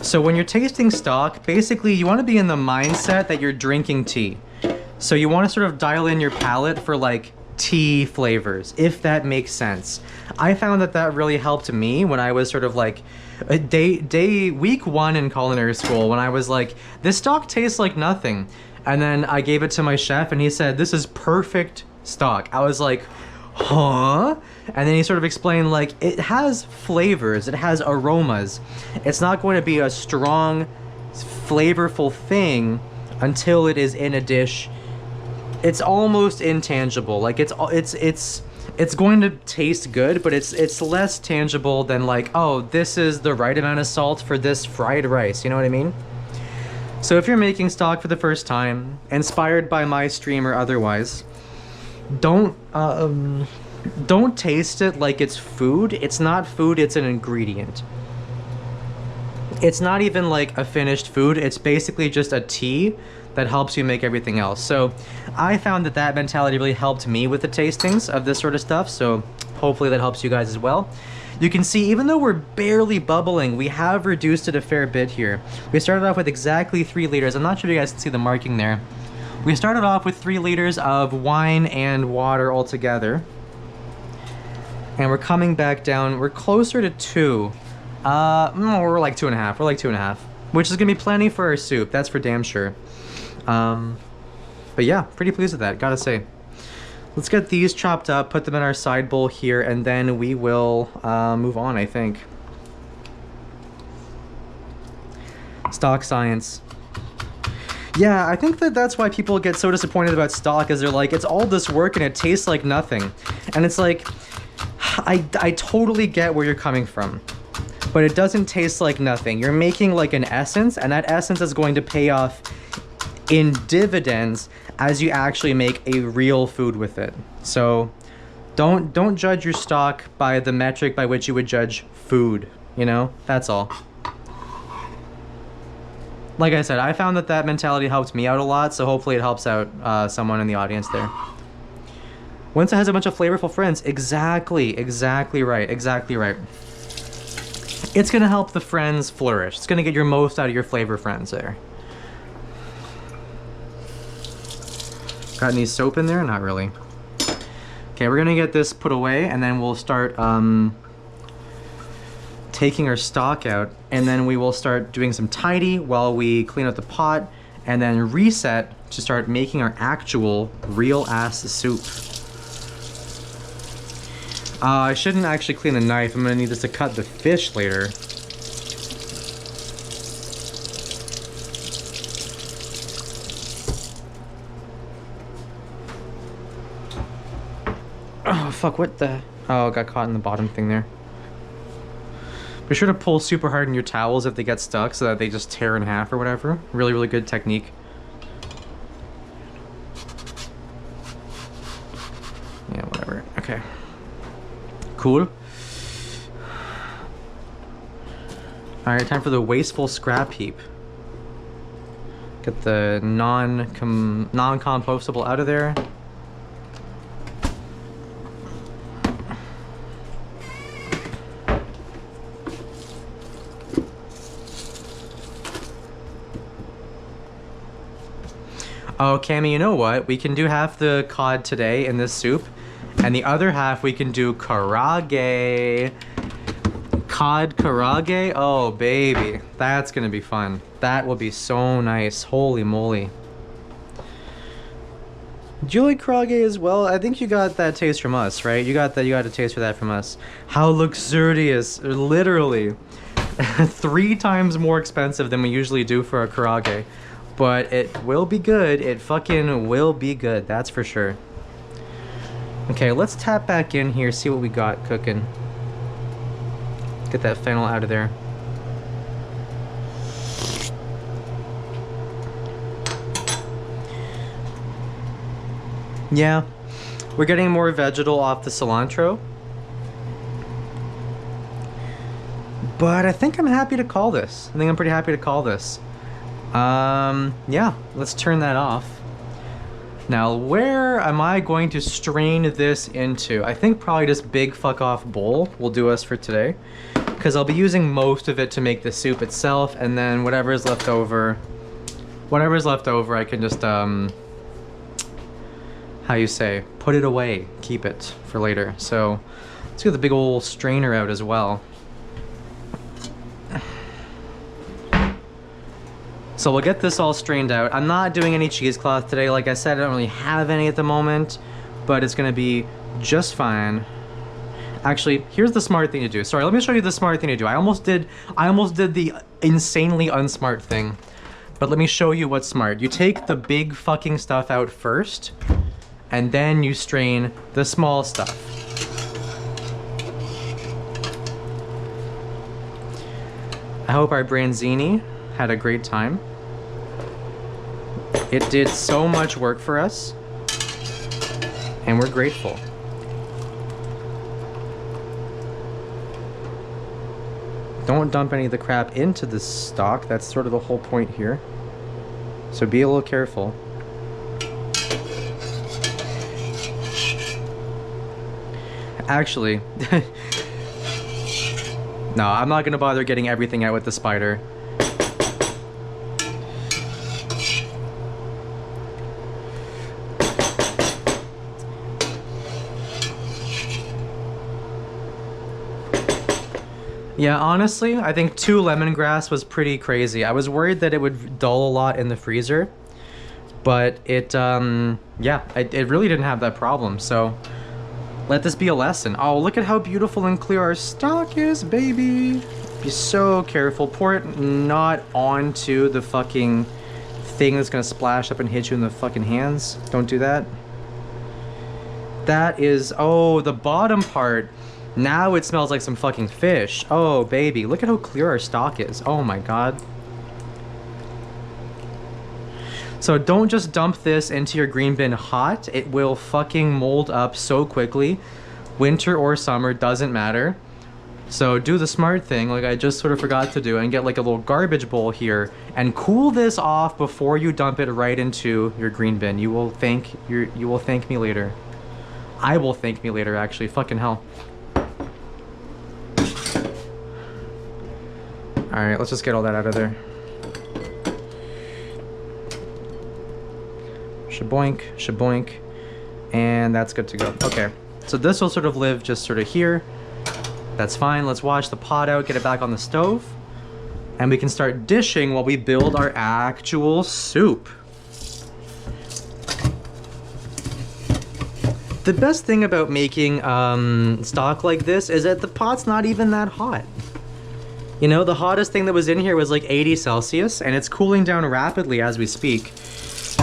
So when you're tasting stock, basically you want to be in the mindset that you're drinking tea. So you want to sort of dial in your palate for like tea flavors, if that makes sense. I found that that really helped me when I was sort of like week 1 in culinary school, when I was like, this stock tastes like nothing. And then I gave it to my chef and he said, this is perfect stock. I was like, huh? And then he sort of explained like, it has flavors, it has aromas. It's not going to be a strong, flavorful thing until it is in a dish. It's almost intangible. Like it's going to taste good, but it's less tangible than like, oh, this is the right amount of salt for this fried rice. You know what I mean? So if you're making stock for the first time, inspired by my stream or otherwise, don't taste it like it's food. It's not food, it's an ingredient. It's not even like a finished food. It's basically just a tea that helps you make everything else. So I found that that mentality really helped me with the tastings of this sort of stuff. So hopefully that helps you guys as well. You can see, even though we're barely bubbling, we have reduced it a fair bit here. We started off with exactly 3 liters. I'm not sure if you guys can see the marking there. We started off with 3 liters of wine and water altogether. And we're coming back down. We're closer to 2. We're like 2.5. We're like 2.5. Which is going to be plenty for our soup. That's for damn sure. But yeah, pretty pleased with that, gotta say. Let's get these chopped up, put them in our side bowl here, and then we will move on, I think. Stock science. Yeah, I think that that's why people get so disappointed about stock, is they're like, it's all this work and it tastes like nothing. And it's like, I totally get where you're coming from, but it doesn't taste like nothing. You're making like an essence, and that essence is going to pay off in dividends as you actually make a real food with it. So don't judge your stock by the metric by which you would judge food, you know? That's all. Like I said, I found that that mentality helped me out a lot, so hopefully it helps out someone in the audience there. Once it has a bunch of flavorful friends, exactly right, exactly right. It's gonna help the friends flourish. It's gonna get your most out of your flavor friends there. Got any soap in there? Not really. Okay, we're gonna get this put away, and then we'll start taking our stock out, and then we will start doing some tidy while we clean up the pot, and then reset to start making our actual real ass soup. I shouldn't actually clean the knife. I'm gonna need this to cut the fish later. Oh, fuck, what the... Oh, got caught in the bottom thing there. Be sure to pull super hard in your towels if they get stuck so that they just tear in half or whatever. Really, really good technique. Yeah, whatever. Okay. Cool. Alright, time for the wasteful scrap heap. Get the non-compostable out of there. Oh, Cammy, you know what? We can do half the cod today in this soup, and the other half we can do karage. Cod karage? Oh, baby. That's gonna be fun. That will be so nice. Holy moly. Do you like karage as well? I think you got that taste from us, right? You got a taste for that from us. How luxurious. Literally. 3 times more expensive than we usually do for a karage. But it will be good. It fucking will be good. That's for sure. Okay, let's tap back in here, see what we got cooking. Get that fennel out of there. Yeah, we're getting more vegetal off the cilantro. But I think I'm happy to call this. I think I'm pretty happy to call this. Yeah, let's turn that off. Now, where am I going to strain this into? I think probably this big fuck off bowl will do us for today, because I'll be using most of it to make the soup itself, and then whatever's left over I can just, how you say, put it away, keep it for later. So, let's get the big old strainer out as well. So we'll get this all strained out. I'm not doing any cheesecloth today. Like I said, I don't really have any at the moment, but it's gonna be just fine. Actually, here's the smart thing to do. Sorry, let me show you the smart thing to do. I almost did the insanely unsmart thing, but let me show you what's smart. You take the big fucking stuff out first, and then you strain the small stuff. I hope our branzini had a great time. It did so much work for us, and we're grateful. Don't dump any of the crap into the stock. That's sort of the whole point here. So be a little careful. Actually, no, I'm not gonna bother getting everything out with the spider. Yeah, honestly, I think 2 lemongrass was pretty crazy. I was worried that it would dull a lot in the freezer, but it, yeah, it really didn't have that problem, so let this be a lesson. Oh, look at how beautiful and clear our stock is, baby. Be so careful. Pour it not onto the fucking thing that's gonna splash up and hit you in the fucking hands. Don't do that. That is, oh, the bottom part. Now it smells like some fucking fish. Oh, baby. Look at how clear our stock is. Oh my god. So don't just dump this into your green bin hot. It will fucking mold up so quickly. Winter or summer, doesn't matter. So do the smart thing, like I just sort of forgot to do, and get like a little garbage bowl here and cool this off before you dump it right into your green bin. You will thank me later. I will thank me later, actually. Fucking hell. Alright, let's just get all that out of there. Shaboink, shaboink. And that's good to go. Okay, so this will sort of live just sort of here. That's fine. Let's wash the pot out, get it back on the stove. And we can start dishing while we build our actual soup. The best thing about making stock like this is that the pot's not even that hot. You know, the hottest thing that was in here was like 80 Celsius, and it's cooling down rapidly as we speak.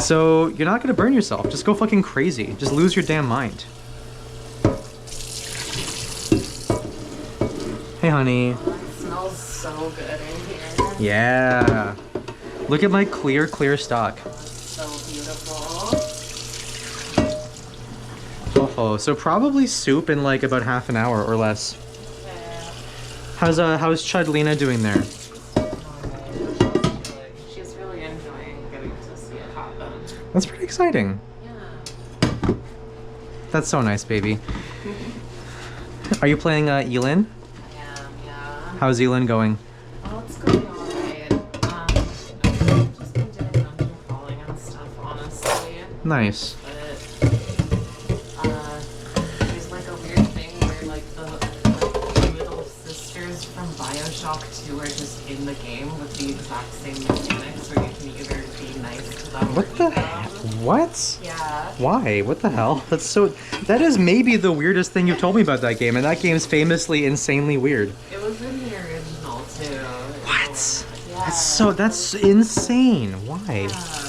So you're not gonna burn yourself. Just go fucking crazy. Just lose your damn mind. Hey, honey. Oh, it smells so good in here. Yeah. Look at my clear stock. So beautiful. Oh, so probably soup in like about half an hour or less. Yeah. How's Chudlina doing there? She's really enjoying getting to see it happen. That's pretty exciting. Yeah. That's so nice, baby. Are you playing Elin? I am, yeah. How's Elin going? Oh, it's going alright. I've just been doing dungeon crawling and stuff, honestly. Nice. There's like a weird thing where like the little sisters from BioShock 2 are just in the game with the exact same mechanics where you can either be nice to them What or the eat them. heck? What? Yeah. Why? What the hell? That is maybe the weirdest thing you've told me about that game, and that game's famously insanely weird. It was in the original too. What? Yeah. That's insane. Why? Yeah.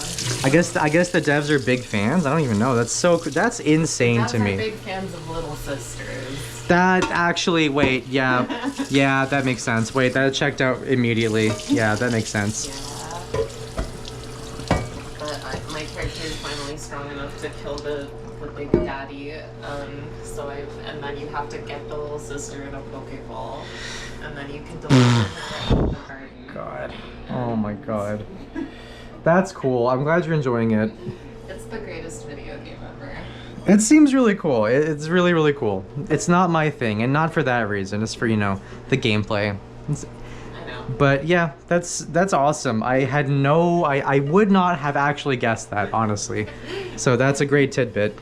I guess the devs are big fans. I don't even know. That's insane Dads to are me. big fans of Little Sisters. That actually, wait, yeah. Yeah, that makes sense. Wait, that checked out immediately. Yeah, that makes sense. Yeah. But my character is finally strong enough to kill the big daddy. And then you have to get the little sister in a Pokeball, and then you can deliver her in the garden. God. Oh my god. That's cool. I'm glad you're enjoying it. It's the greatest video game ever. It seems really cool. It's really, really cool. It's not my thing, and not for that reason. It's for, you know, the gameplay. I know. But yeah, that's awesome. I would not have actually guessed that, honestly. So that's a great tidbit.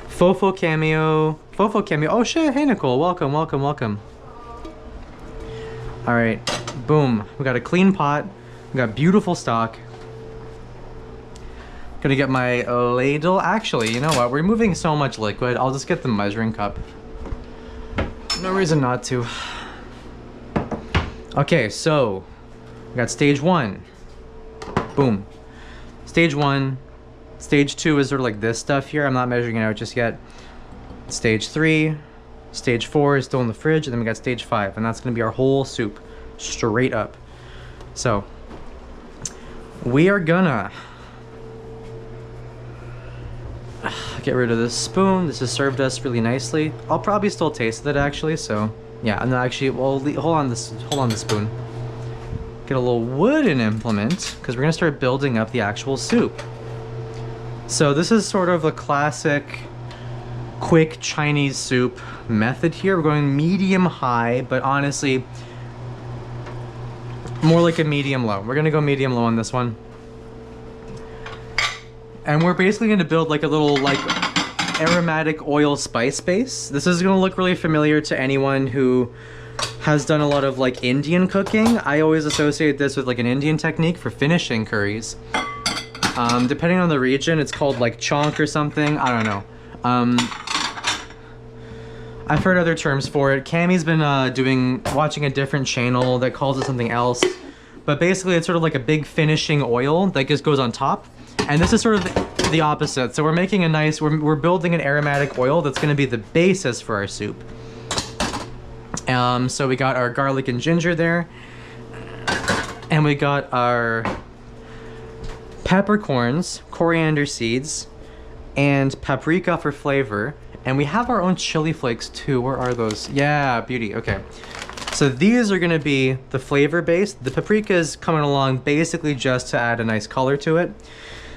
Fofo cameo. Oh shit, hey Nicole, welcome. All right, boom. We got a clean pot. We got beautiful stock. Gonna get my ladle. Actually, you know what? We're moving so much liquid. I'll just get the measuring cup. No reason not to. Okay, so we got stage 1. Boom. Stage 1. Stage 2 is sort of like this stuff here. I'm not measuring it out just yet. Stage 3. Stage 4 is still in the fridge, and then we got stage 5, and that's gonna be our whole soup, straight up. So we are gonna get rid of this spoon. This has served us really nicely. I'll probably still taste it actually. So yeah, and actually, well, hold on the spoon. Get a little wooden implement because we're gonna start building up the actual soup. So this is sort of a classic quick Chinese soup method here. We're going medium high, but honestly more like a medium low. We're gonna go medium low on this one. And we're basically gonna build like a little like aromatic oil spice base. This is gonna look really familiar to anyone who has done a lot of like Indian cooking. I always associate this with like an Indian technique for finishing curries. Depending on the region, it's called like chonk or something. I don't know. I've heard other terms for it. Cammy's been watching a different channel that calls it something else. But basically it's sort of like a big finishing oil that just goes on top. And this is sort of the opposite. So we're making a nice, we're building an aromatic oil that's gonna be the basis for our soup. So we got our garlic and ginger there. And we got our peppercorns, coriander seeds, and paprika for flavor. And we have our own chili flakes too. Where are those? Yeah, beauty, okay. So these are gonna be the flavor base. The paprika is coming along basically just to add a nice color to it.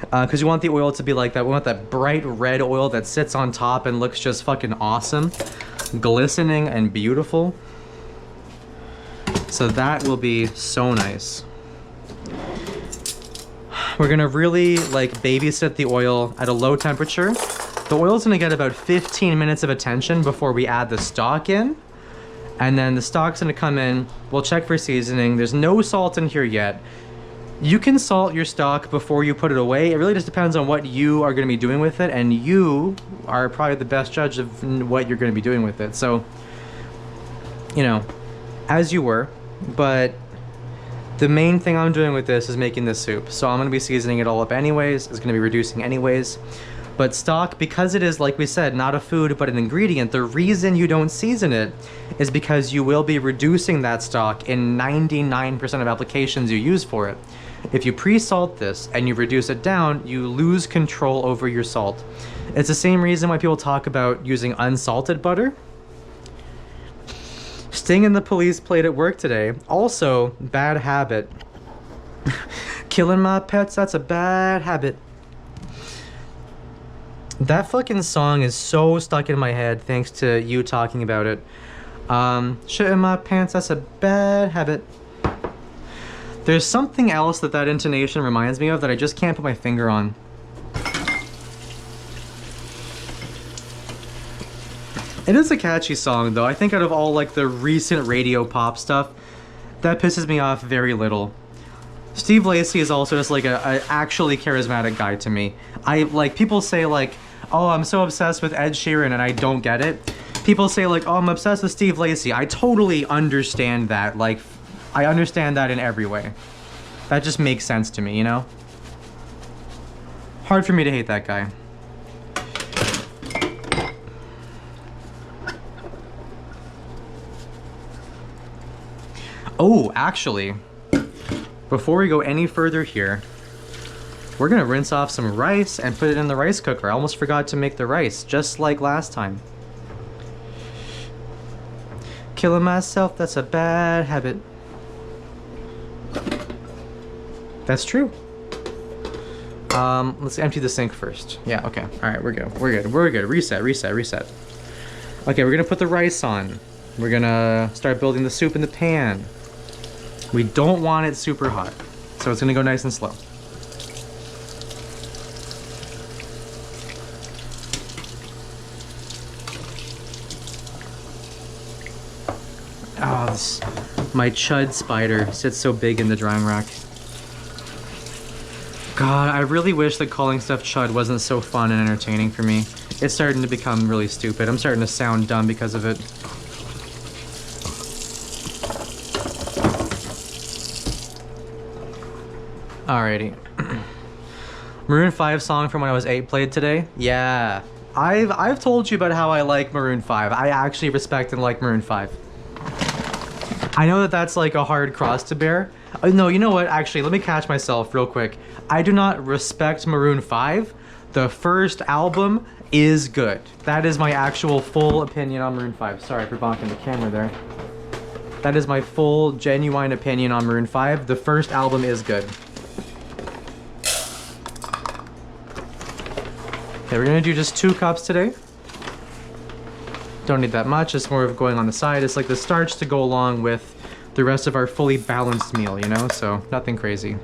Because we want the oil to be like that. We want that bright red oil that sits on top and looks just fucking awesome. Glistening and beautiful. So that will be so nice. We're gonna really like babysit the oil at a low temperature. The oil's gonna get about 15 minutes of attention before we add the stock in. And then the stock's gonna come in, we'll check for seasoning. There's no salt in here yet. You can salt your stock before you put it away. It really just depends on what you are going to be doing with it, and you are probably the best judge of what you're going to be doing with it. So, you know, as you were, but the main thing I'm doing with this is making this soup. So I'm going to be seasoning it all up anyways. It's going to be reducing anyways. But stock, because it is, like we said, not a food but an ingredient, the reason you don't season it is because you will be reducing that stock in 99% of applications you use for it. If you pre-salt this and you reduce it down, you lose control over your salt. It's the same reason why people talk about using unsalted butter. Stinging the police plate at work today. Also, bad habit. Killing my pets, that's a bad habit. That fucking song is so stuck in my head thanks to you talking about it. Shit in my pants, that's a bad habit. There's something else that intonation reminds me of that I just can't put my finger on. It is a catchy song though. I think out of all like the recent radio pop stuff, that pisses me off very little. Steve Lacy is also just like a actually charismatic guy to me. I like, people say like, oh, I'm so obsessed with Ed Sheeran, and I don't get it. People say like, oh, I'm obsessed with Steve Lacy. I totally understand that. Like, I understand that in every way. That just makes sense to me, you know? Hard for me to hate that guy. Oh, actually, before we go any further here, we're gonna rinse off some rice and put it in the rice cooker. I almost forgot to make the rice, just like last time. Killing myself, that's a bad habit. That's true. Let's empty the sink first. Yeah, okay. All right, we're good. We're good. Reset. Okay, we're gonna put the rice on. We're gonna start building the soup in the pan. We don't want it super hot, so it's gonna go nice and slow. Oh, my chud spider sits so big in the drying rack. God, I really wish that calling stuff chud wasn't so fun and entertaining for me. It's starting to become really stupid. I'm starting to sound dumb because of it. Alrighty. Maroon 5 song from when I was 8 played today. Yeah. I've told you about how I like Maroon 5. I actually respect and like Maroon 5. I know that that's like a hard cross to bear. No, you know what? Actually, let me catch myself real quick. I do not respect Maroon 5. The first album is good. That is my actual full opinion on Maroon 5. Sorry for bonking the camera there. That is my full, genuine opinion on Maroon 5. The first album is good. Okay, we're gonna do just 2 cups today. Don't need that much, it's more of going on the side. It's like the starch to go along with the rest of our fully balanced meal, you know? So, nothing crazy.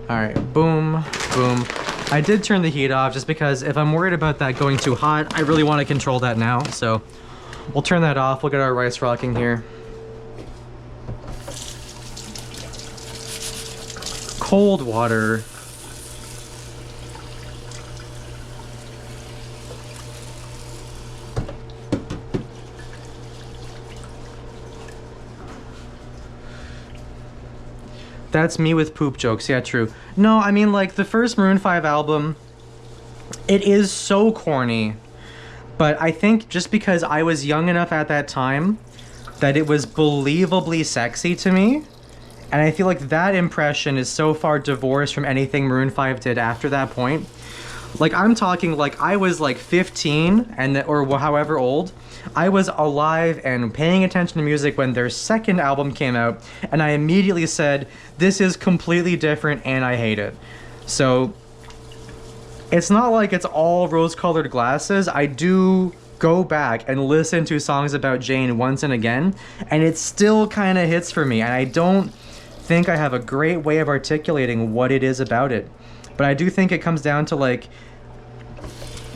Alright, boom, boom. I did turn the heat off just because if I'm worried about that going too hot, I really want to control that now. So, we'll turn that off, we'll get our rice rocking here. Cold water. That's me with poop jokes, yeah, true. No, I mean, like, the first Maroon 5 album, it is so corny. But I think just because I was young enough at that time that it was believably sexy to me. And I feel like that impression is so far divorced from anything Maroon 5 did after that point. Like, I'm talking, like, I was, like, 15, or however old. I was alive and paying attention to music when their second album came out, and I immediately said, this is completely different, and I hate it. So, it's not like it's all rose-colored glasses. I do go back and listen to songs about Jane once and again, and it still kind of hits for me, and I don't think I have a great way of articulating what it is about it. But I do think it comes down to, like,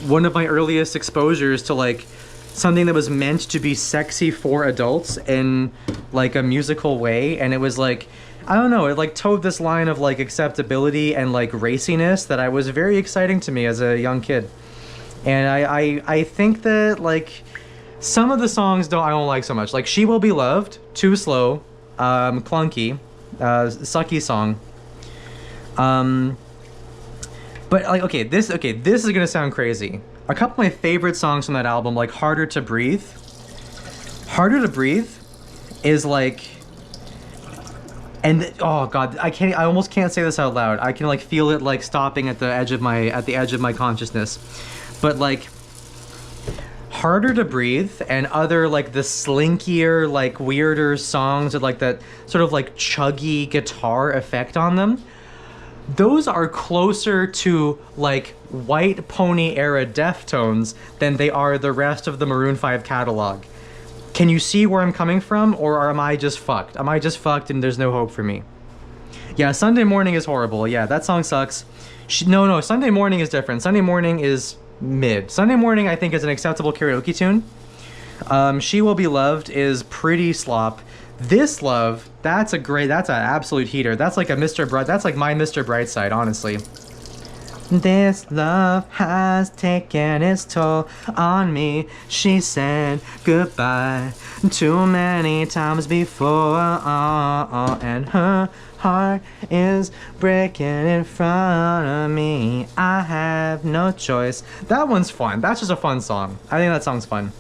one of my earliest exposures to, like, something that was meant to be sexy for adults in, like, a musical way. And it was, like, I don't know, it like towed this line of like acceptability and like raciness that I was very exciting to me as a young kid. And I think that like some of the songs I don't like so much. Like She Will Be Loved, too slow, clunky, sucky song. But like this is gonna sound crazy. A couple of my favorite songs from that album, like Harder to Breathe. Harder to Breathe is like, and oh god, I almost can't say this out loud. I can like feel it like stopping at the edge of my consciousness. But like Harder to Breathe and other like the slinkier, like weirder songs with like that sort of like chuggy guitar effect on them, those are closer to like White Pony era Deftones than they are the rest of the Maroon 5 catalog. Can you see where I'm coming from, or am I just fucked? Am I just fucked and there's no hope for me? Yeah, Sunday Morning is horrible. Yeah, that song sucks. No, Sunday Morning is different. Sunday Morning is mid. Sunday Morning, I think, is an acceptable karaoke tune. She Will Be Loved is pretty slop. This Love, that's an absolute heater. That's like that's like my Mr. Brightside, honestly. This love has taken its toll on me. She said goodbye too many times before, and her heart is breaking in front of me. I have no choice. That one's fun. That's just a fun song. I think that song's fun.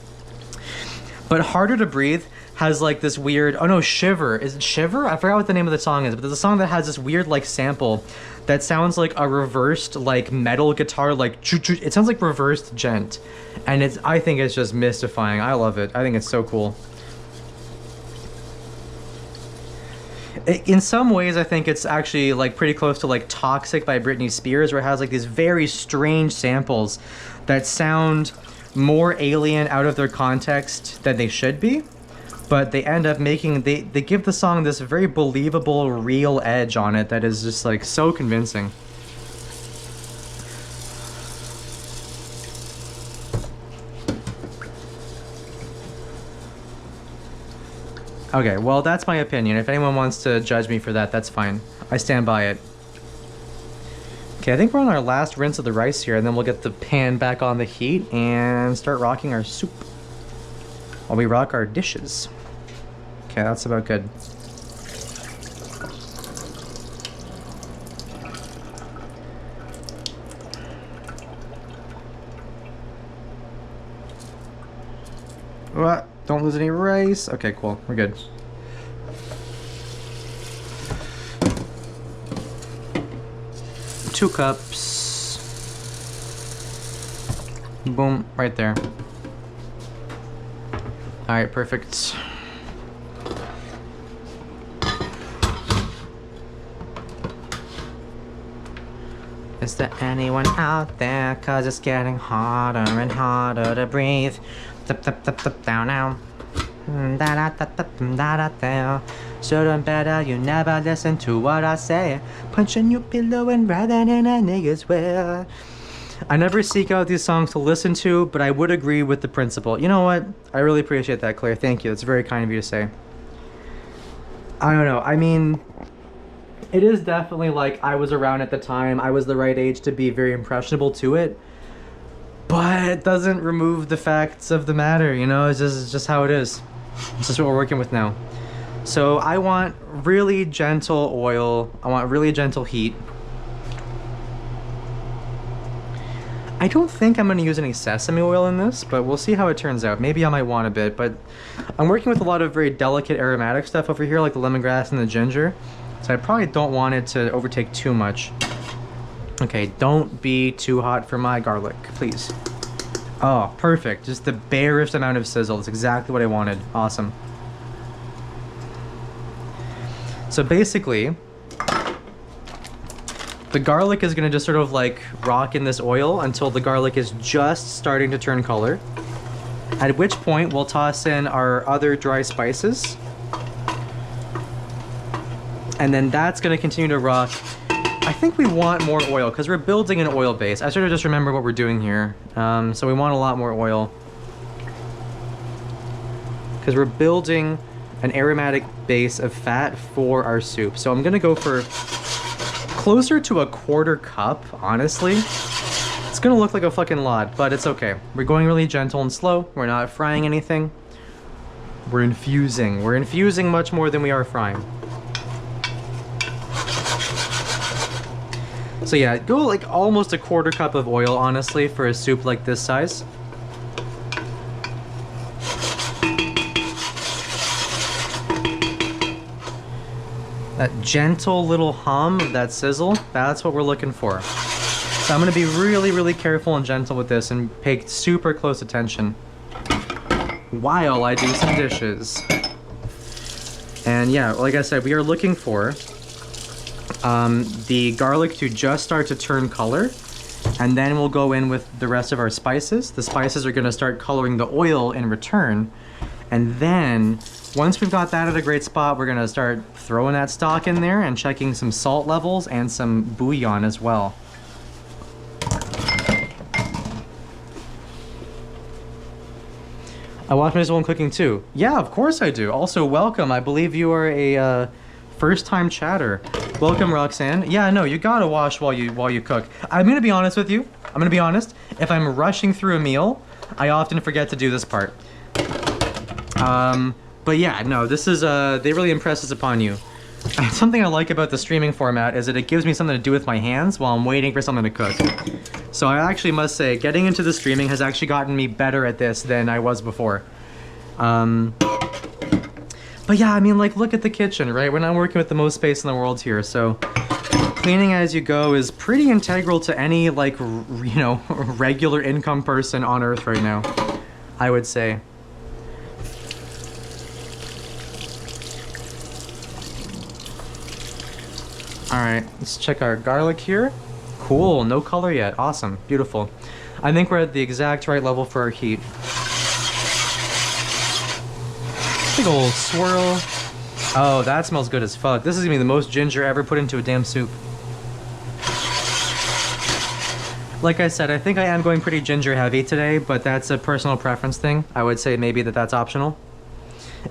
But Harder to Breathe has like this weird, oh no, Shiver. Is it Shiver? I forgot what the name of the song is, but there's a song that has this weird like sample that sounds like a reversed like metal guitar, like it sounds like reversed djent, and I think it's just mystifying. I love it. I think it's so cool. In some ways, I think it's actually like pretty close to like Toxic by Britney Spears, where it has like these very strange samples that sound more alien out of their context than they should be. But they end up making, they give the song this very believable, real edge on it that is just like so convincing. Okay, well, that's my opinion. If anyone wants to judge me for that, that's fine. I stand by it. Okay, I think we're on our last rinse of the rice here, and then we'll get the pan back on the heat and start rocking our soup while we rock our dishes. Okay, that's about good. What? Don't lose any rice. Okay, cool. We're good. Two cups. Boom, right there. All right, perfect. Is there anyone out there? 'Cause it's getting harder and harder to breathe. Down now. Shouldn't better, you never listen to what I say. Punching your pillow and rather than a nigga's will. I never seek out these songs to listen to, but I would agree with the principle. You know what? I really appreciate that, Claire. Thank you. That's very kind of you to say. I don't know. I mean, it is definitely like I was around at the time. I was the right age to be very impressionable to it. But it doesn't remove the facts of the matter, you know? It's just how it is. It's just what we're working with now. So I want really gentle oil. I want really gentle heat. I don't think I'm going to use any sesame oil in this, but we'll see how it turns out. Maybe I might want a bit, but I'm working with a lot of very delicate aromatic stuff over here, like the lemongrass and the ginger. So I probably don't want it to overtake too much. Okay, don't be too hot for my garlic, please. Oh, perfect. Just the barest amount of sizzle. That's exactly what I wanted. Awesome. So basically, the garlic is going to just sort of like rock in this oil until the garlic is just starting to turn color. At which point we'll toss in our other dry spices. And then that's going to continue to rock. I think we want more oil because we're building an oil base. I sort of just remember what we're doing here. So we want a lot more oil. Because we're building an aromatic base of fat for our soup. So I'm gonna go for closer to a 1/4 cup, honestly. It's gonna look like a fucking lot, but it's okay. We're going really gentle and slow. We're not frying anything. We're infusing. We're infusing much more than we are frying. So yeah, go like almost a 1/4 cup of oil, honestly, for a soup like this size. That gentle little hum, that sizzle, that's what we're looking for. So I'm gonna be really, really careful and gentle with this and pay super close attention while I do some dishes. And yeah, like I said, we are looking for the garlic to just start to turn color, and then we'll go in with the rest of our spices. The spices are gonna start coloring the oil in return, and then once we've got that at a great spot, we're gonna start throwing that stock in there and checking some salt levels and some bouillon as well. I watch myself when cooking too. Yeah, of course I do. Also, welcome. I believe you are a first-time chatter. Welcome, Roxanne. Yeah, no, you gotta wash while you cook. I'm gonna be honest with you. I'm gonna be honest. If I'm rushing through a meal, I often forget to do this part. But yeah, no, this is they really impress this upon you. Something I like about the streaming format is that it gives me something to do with my hands while I'm waiting for something to cook. So I actually must say, getting into the streaming has actually gotten me better at this than I was before. But yeah, I mean, like, look at the kitchen, right? We're not working with the most space in the world here, so cleaning as you go is pretty integral to any, like, you know, regular income person on Earth right now, I would say. Alright, let's check our garlic here. Cool, no color yet. Awesome, beautiful. I think we're at the exact right level for our heat. Big old swirl. Oh, that smells good as fuck. This is gonna be the most ginger ever put into a damn soup. Like I said, I think I am going pretty ginger heavy today, but that's a personal preference thing. I would say maybe that's optional.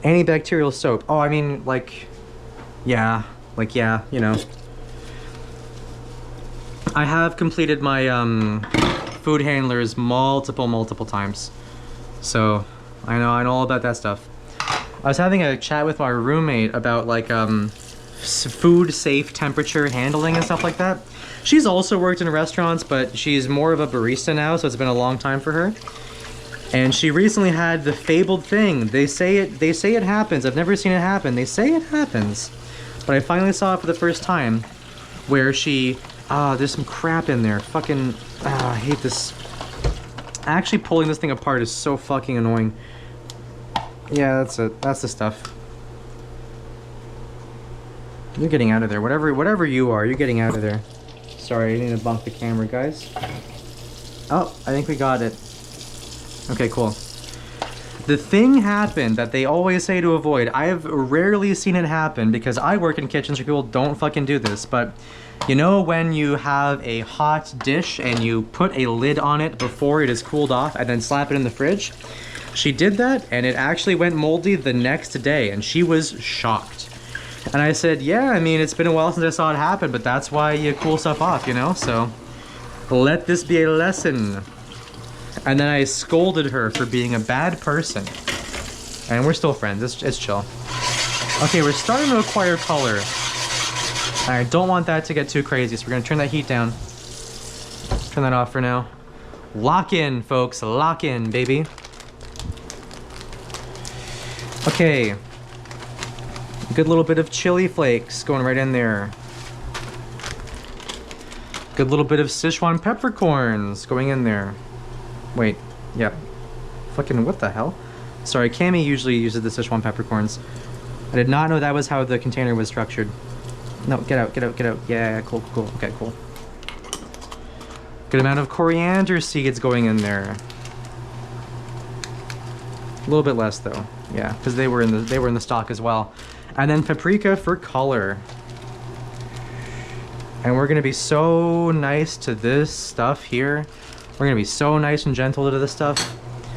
Antibacterial soap. Oh, I mean, like, yeah, you know. I have completed my food handlers multiple times, so I know all about that stuff. I was having a chat with my roommate about like food safe temperature handling and stuff like that. She's also worked in restaurants, but she's more of a barista now, so it's been a long time for her. And she recently had the fabled thing. They say it happens. I've never seen it happen. They say it happens, but I finally saw it for the first time, where she. There's some crap in there. Fucking, I hate this. Actually pulling this thing apart is so fucking annoying. Yeah, that's it. That's the stuff. You're getting out of there. Whatever you are, you're getting out of there. Sorry, I need to bump the camera, guys. Oh, I think we got it. Okay, cool. The thing happened that they always say to avoid. I have rarely seen it happen because I work in kitchens where people don't fucking do this, but you know when you have a hot dish and you put a lid on it before it is cooled off and then slap it in the fridge? She did that and it actually went moldy the next day and she was shocked. And I said, yeah, I mean, it's been a while since I saw it happen, but that's why you cool stuff off, you know? So let this be a lesson. And then I scolded her for being a bad person. And we're still friends, it's chill. Okay, we're starting to acquire color. I don't want that to get too crazy, so we're gonna turn that heat down. Turn that off for now. Lock in, folks, lock in, baby. Okay. A good little bit of chili flakes going right in there. Good little bit of Sichuan peppercorns going in there. Wait, yep. Fucking what the hell? Sorry, Cammy usually uses the Sichuan peppercorns. I did not know that was how the container was structured. No, get out, get out, get out. Yeah, cool, cool, okay, cool. Good amount of coriander seeds going in there. A little bit less though, yeah, because they were in the stock as well. And then paprika for color. And we're gonna be so nice to this stuff here. We're gonna be so nice and gentle to this stuff,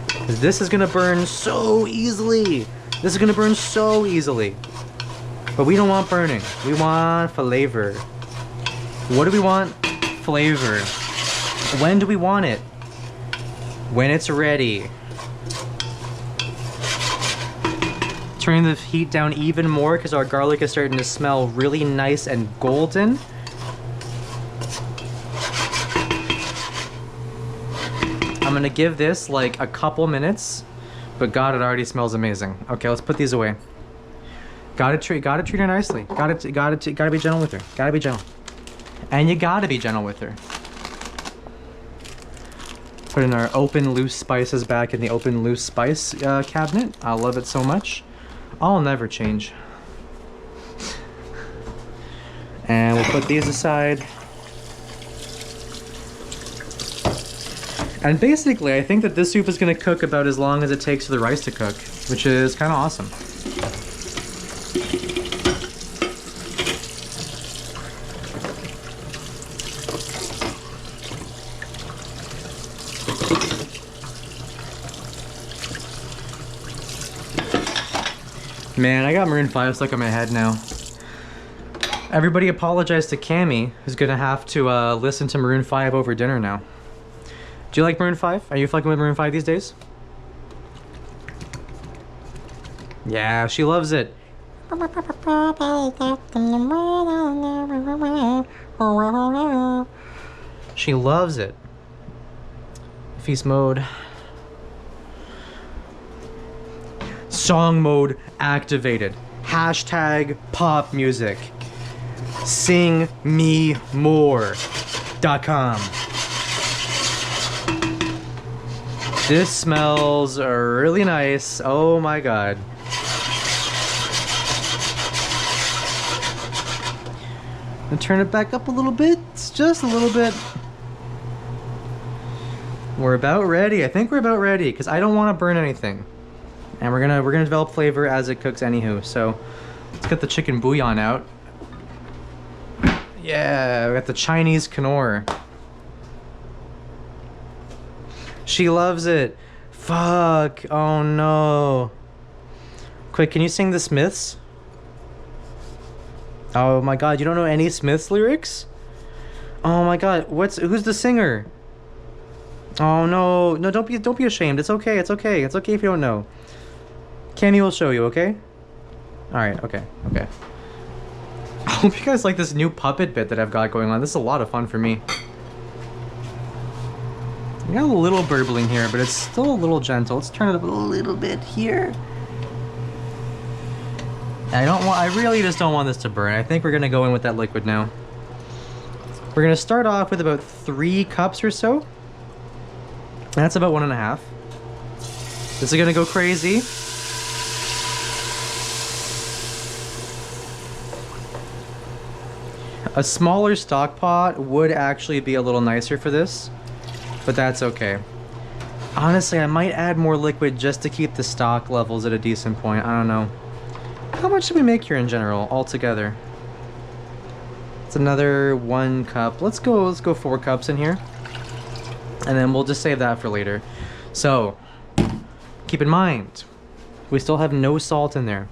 because this is gonna burn so easily. This is gonna burn so easily. But we don't want burning. We want flavor. What do we want? Flavor. When do we want it? When it's ready. Turning the heat down even more because our garlic is starting to smell really nice and golden. I'm gonna give this like a couple minutes, but God, it already smells amazing. Okay, let's put these away. Gotta treat her nicely. Gotta be gentle with her. Gotta be gentle. And you gotta be gentle with her. Putting our open loose spices back in the open loose spice cabinet. I love it so much. I'll never change. And we'll put these aside. And basically, I think that this soup is gonna cook about as long as it takes for the rice to cook, which is kind of awesome. Man, I got Maroon 5 stuck in my head now. Everybody apologize to Cammy, who's gonna have to listen to Maroon 5 over dinner now. Do you like Maroon 5? Are you fucking with Maroon 5 these days? Yeah, she loves it. She loves it. Feast mode. Song mode activated. Hashtag pop music. Singmemore.com. This smells really nice. Oh my God. And turn it back up a little bit. Just a little bit. We're about ready. I think we're about ready because I don't want to burn anything. And we're gonna develop flavor as it cooks anywho. So let's get the chicken bouillon out. Yeah, we got the Chinese Knorr. She loves it. Fuck. Oh no. Quick, can you sing the Smiths? Oh my God, you don't know any Smiths lyrics? Oh my God, who's the singer? Oh no, no, don't be ashamed. It's okay, it's okay, it's okay if you don't know. Cammy will show you, okay? All right, okay. I hope you guys like this new puppet bit that I've got going on. This is a lot of fun for me. We got a little burbling here, but it's still a little gentle. Let's turn it up a little bit here. I really just don't want this to burn. I think we're gonna go in with that liquid now. We're gonna start off with about 3 cups or so. That's about 1.5. This is gonna go crazy. A smaller stock pot would actually be a little nicer for this, but that's okay. Honestly, I might add more liquid just to keep the stock levels at a decent point. I don't know. How much do we make here in general, altogether? It's another 1 cup. Let's go 4 cups in here. And then we'll just save that for later. So, keep in mind, we still have no salt in there.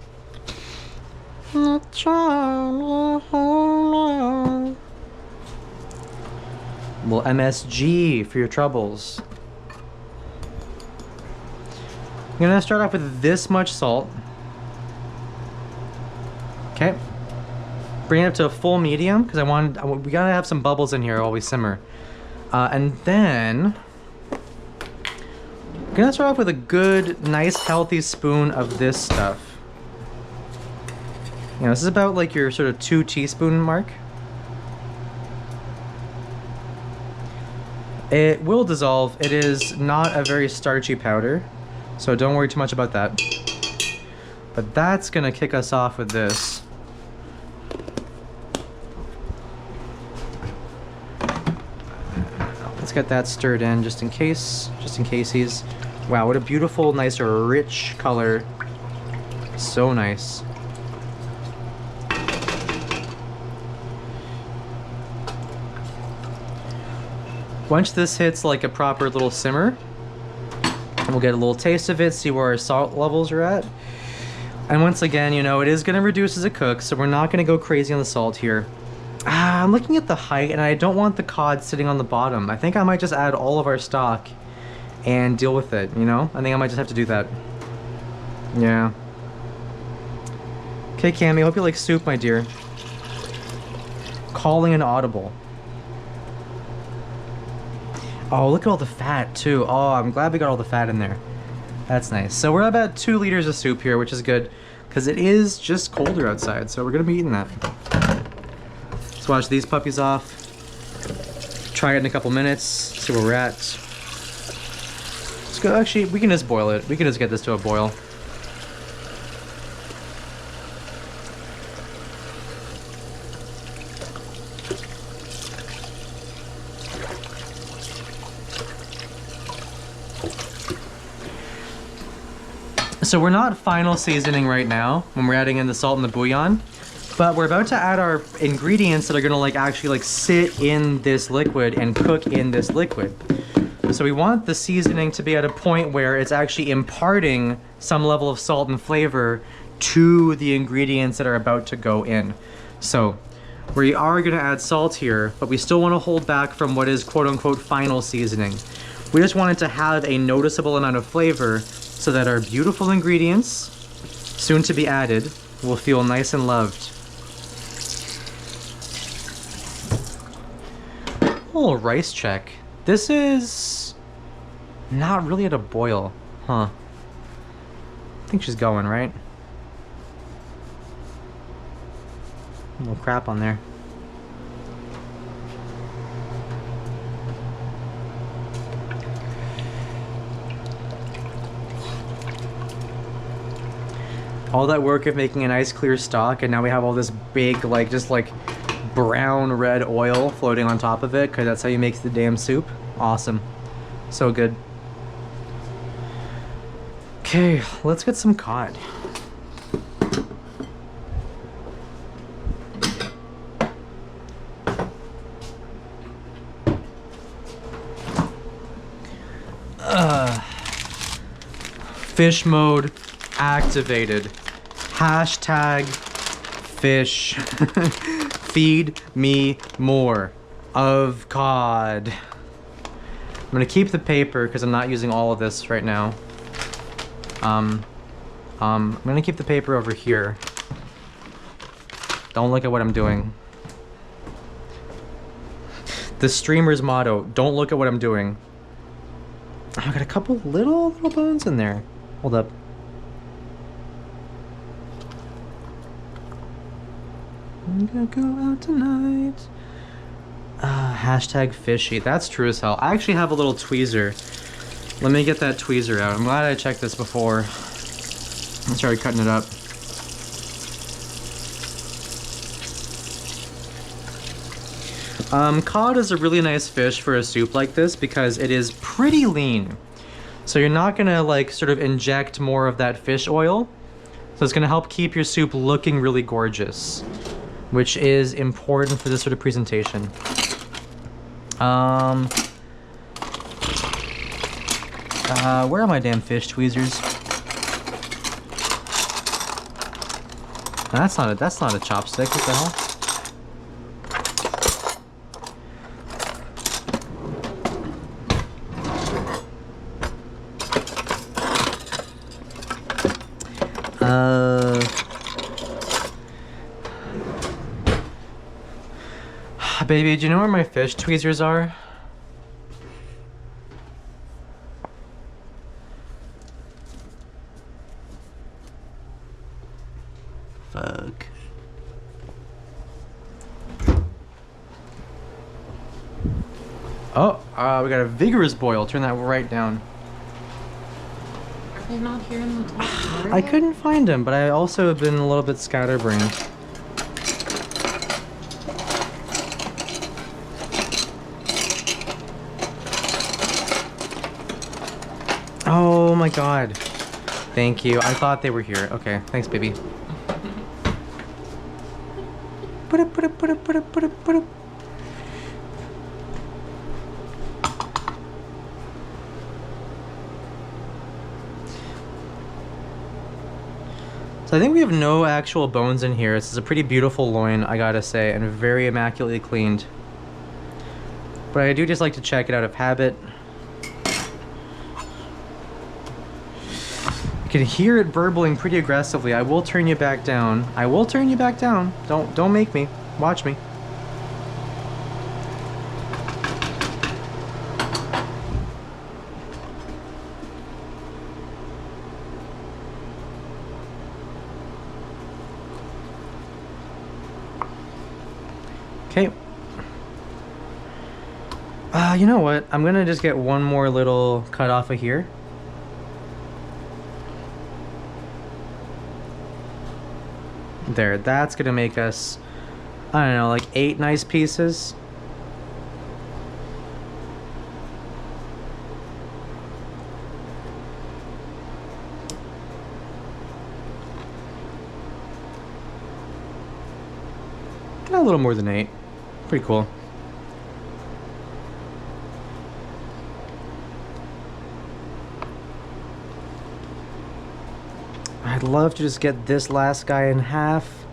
Well, MSG for your troubles. I'm gonna start off with this much salt. Okay. Bring it up to a full medium because we gotta have some bubbles in here while we simmer. And then I'm gonna start off with a good, nice, healthy spoon of this stuff. You know, this is about like your sort of 2 teaspoon mark. It will dissolve. It is not a very starchy powder, so don't worry too much about that. But that's gonna kick us off with this. Let's get that stirred in just in caseies. Wow, what a beautiful, nice, rich color. So nice. Once this hits like a proper little simmer, we'll get a little taste of it, see where our salt levels are at. And once again, you know, it is going to reduce as it cooks, so we're not going to go crazy on the salt here. I'm looking at the height, and I don't want the cod sitting on the bottom. I think I might just add all of our stock and deal with it, you know? I think I might just have to do that. Yeah. Okay, Cammy, hope you like soup, my dear. Calling an audible. Oh, look at all the fat, too. Oh, I'm glad we got all the fat in there. That's nice. So we're about 2 liters of soup here, which is good, because it is just colder outside, so we're going to be eating that. Let's wash these puppies off. Try it in a couple minutes, see where we're at. Let's go. Actually, we can just boil it. We can just get this to a boil. So we're not final seasoning right now when we're adding in the salt and the bouillon, but we're about to add our ingredients that are gonna like actually like sit in this liquid and cook in this liquid. So we want the seasoning to be at a point where it's actually imparting some level of salt and flavor to the ingredients that are about to go in. So we are gonna add salt here, but we still wanna hold back from what is quote unquote final seasoning. We just want it to have a noticeable amount of flavor so that our beautiful ingredients, soon to be added, will feel nice and loved. A little rice check. This is not really at a boil, huh? I think she's going, right? A little crap on there. All that work of making a nice clear stock, and now we have all this big, like, just like brown red oil floating on top of it, because that's how you make the damn soup. Awesome. So good. Okay, let's get some cod. Fish mode activated. Hashtag fish. Feed me more of cod. I'm gonna keep the paper because I'm not using all of this right now. I'm gonna keep the paper over here. Don't look at what I'm doing. The streamer's motto, don't look at what I'm doing. Oh, I got a couple little bones in there. Hold up. I'm gonna go out tonight. Hashtag fishy. That's true as hell. I actually have a little tweezer. Let me get that tweezer out. I'm glad I checked this before I started cutting it up. Cod is a really nice fish for a soup like this because it is pretty lean. So you're not gonna like sort of inject more of that fish oil. So it's gonna help keep your soup looking really gorgeous, which is important for this sort of presentation. Where are my damn fish tweezers? That's not a chopstick. What the hell? Baby, do you know where my fish tweezers are? Fuck. Oh, we got a vigorous boil. Turn that right down. Are they not here in the top? I couldn't find them, but I also have been a little bit scatterbrained. Oh my god. Thank you. I thought they were here. Okay, thanks, baby. So I think we have no actual bones in here. This is a pretty beautiful loin, I gotta say, and very immaculately cleaned. But I do just like to check it out of habit. You can hear it burbling pretty aggressively. I will turn you back down. I will turn you back down. Don't make me. Watch me. Okay. You know what? I'm gonna just get one more little cut off of here. There, that's gonna make us, I don't know, like 8 nice pieces. A little more than 8. Pretty cool. I'd love to just get this last guy in half.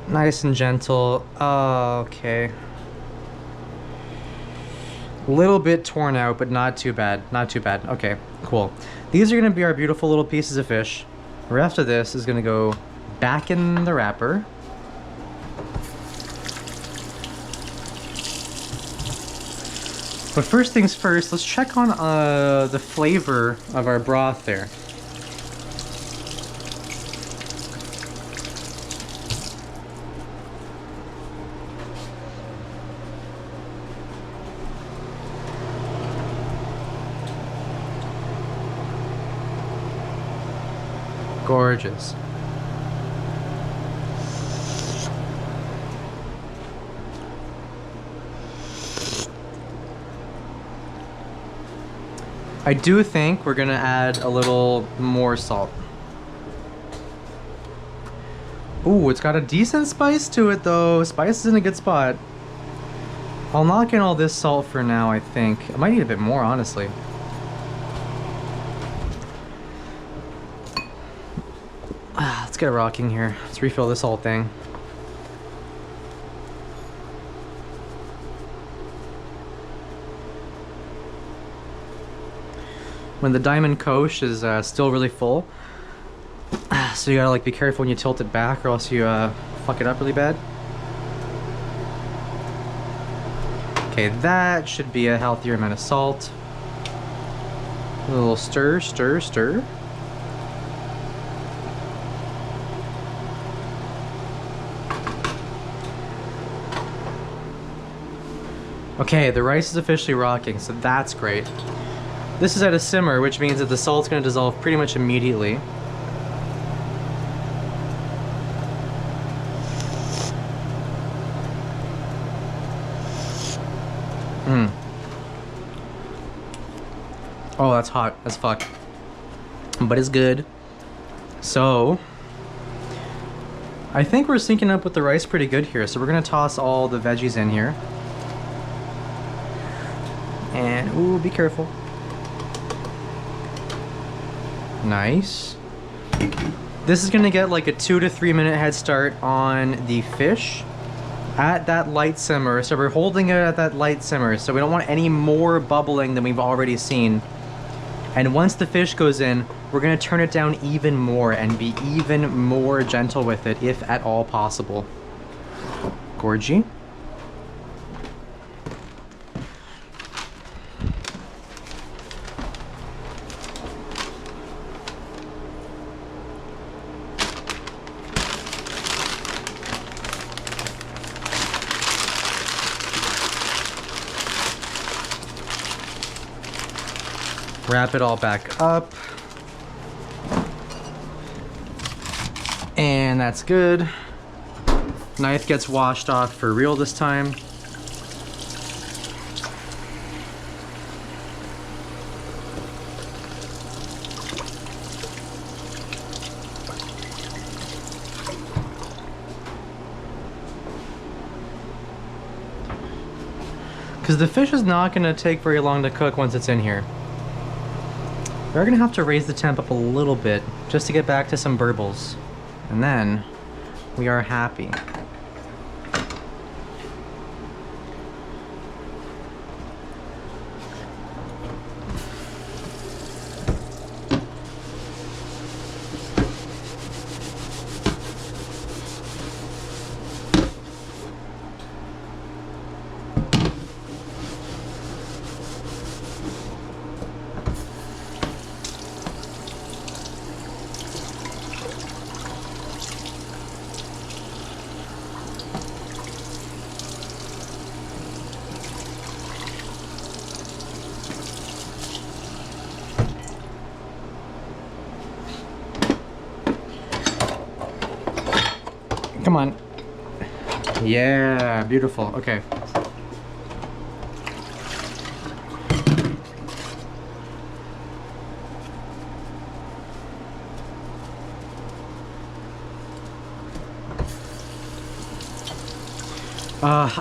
Nice and gentle. Okay. Little bit torn out, but not too bad. Not too bad. Okay, cool. These are going to be our beautiful little pieces of fish. The rest of this is going to go back in the wrapper. But first things first, let's check on the flavor of our broth there. Gorgeous. I do think we're gonna add a little more salt. Ooh, it's got a decent spice to it though. Spice is in a good spot. I'll knock in all this salt for now, I think. I might need a bit more, honestly. Let's get rocking here. Let's refill this whole thing. When the diamond coche is still really full, so you gotta like be careful when you tilt it back or else you fuck it up really bad. Okay, that should be a healthier amount of salt. A little stir, stir, stir. Okay, the rice is officially rocking, so that's great. This is at a simmer, which means that the salt's going to dissolve pretty much immediately. Oh, that's hot as fuck. But it's good. So, I think we're syncing up with the rice pretty good here. So we're going to toss all the veggies in here. And, ooh, be careful. Nice. This is gonna get like a 2 to 3 minute head start on the fish at that light simmer. So we're holding it at that light simmer. So we don't want any more bubbling than we've already seen. And once the fish goes in, we're gonna turn it down even more and be even more gentle with it, if at all possible. Gorgy. Wrap it all back up. And that's good. Knife gets washed off for real this time. Because the fish is not going to take very long to cook once it's in here. We're gonna have to raise the temp up a little bit just to get back to some burbles. And then we are happy. Come on. Yeah, beautiful. Okay.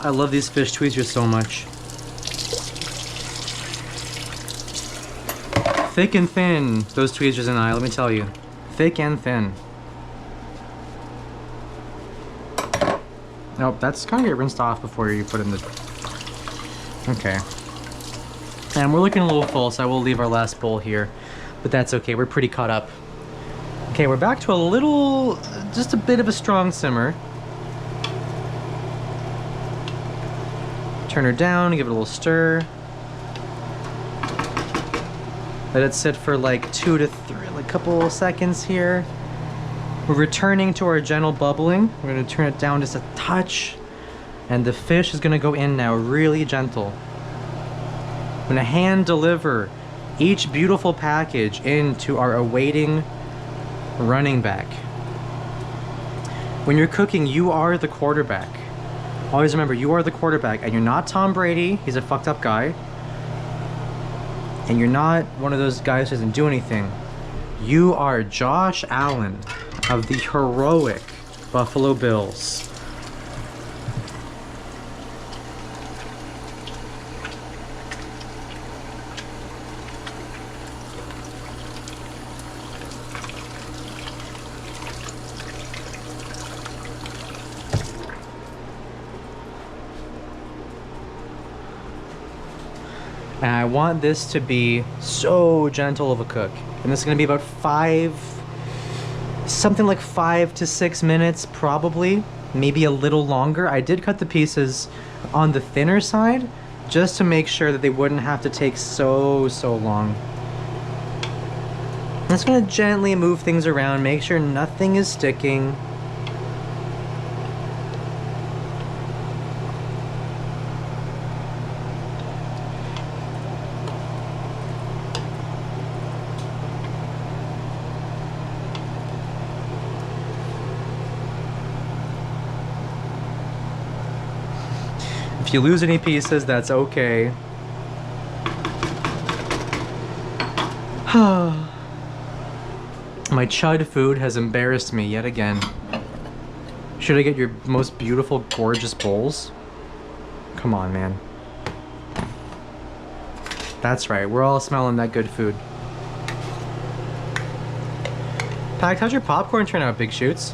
I love these fish tweezers so much. Thick and thin, those tweezers and I, let me tell you. Thick and thin. Nope, that's kind of get rinsed off before you put in the... Okay. And we're looking a little full, so I will leave our last bowl here. But that's okay, we're pretty caught up. Okay, we're back to a little... just a bit of a strong simmer. Turn her down, give it a little stir. Let it sit for like 2 to 3, like a couple seconds here. We're returning to our gentle bubbling. We're gonna turn it down just a touch. And the fish is gonna go in now, really gentle. I'm gonna hand deliver each beautiful package into our awaiting running back. When you're cooking, you are the quarterback. Always remember, you are the quarterback, and you're not Tom Brady. He's a fucked up guy. And you're not one of those guys who doesn't do anything. You are Josh Allen of the heroic Buffalo Bills. And I want this to be so gentle of a cook. And this is gonna be about something like 5 to 6 minutes, probably, maybe a little longer. I did cut the pieces on the thinner side, just to make sure that they wouldn't have to take so long. I'm just gonna gently move things around, make sure nothing is sticking. If you lose any pieces, that's okay. My chud food has embarrassed me yet again. Should I get your most beautiful, gorgeous bowls? Come on, man. That's right, we're all smelling that good food. Pact, how'd your popcorn turn out, Big Shoots?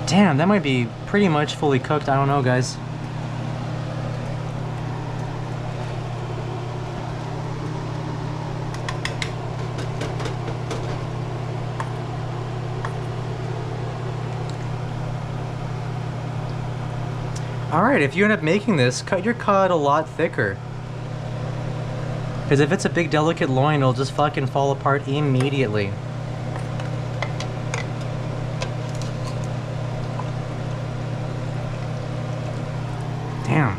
Damn, that might be pretty much fully cooked. I don't know, guys. Alright, if you end up making this, cut your cod a lot thicker. Because if it's a big delicate loin, it'll just fucking fall apart immediately. Damn.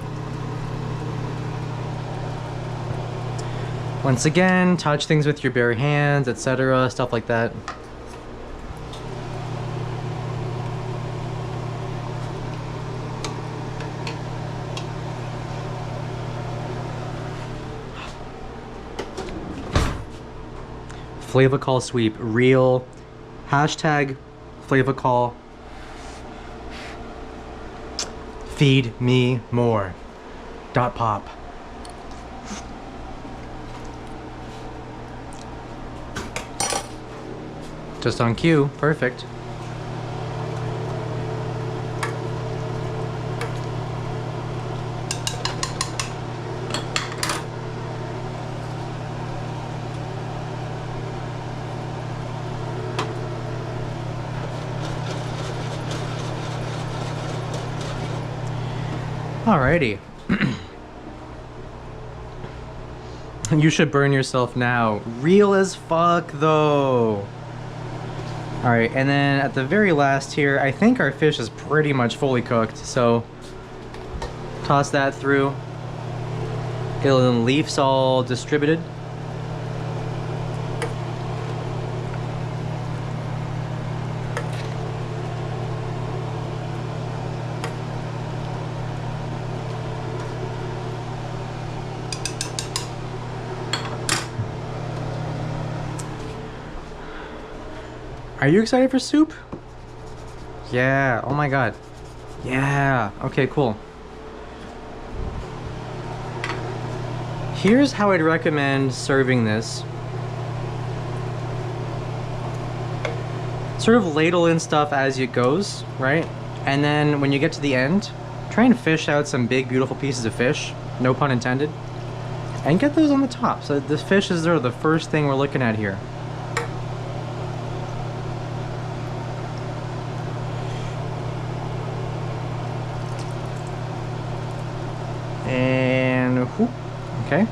Once again, touch things with your bare hands, etc., stuff like that. Flavor call sweep, real. Hashtag flavor call. Feed me more. Dot pop. Just on cue, perfect. Alrighty. You should burn yourself now. Real as fuck, though. Alright, and then at the very last here, I think our fish is pretty much fully cooked, so toss that through. Get the leaves all distributed. Are you excited for soup? Yeah, oh my god. Yeah, okay, cool. Here's how I'd recommend serving this. Sort of ladle in stuff as it goes, right? And then when you get to the end, try and fish out some big, beautiful pieces of fish, no pun intended, and get those on the top. So the fish is the first thing we're looking at here. And whoop, okay,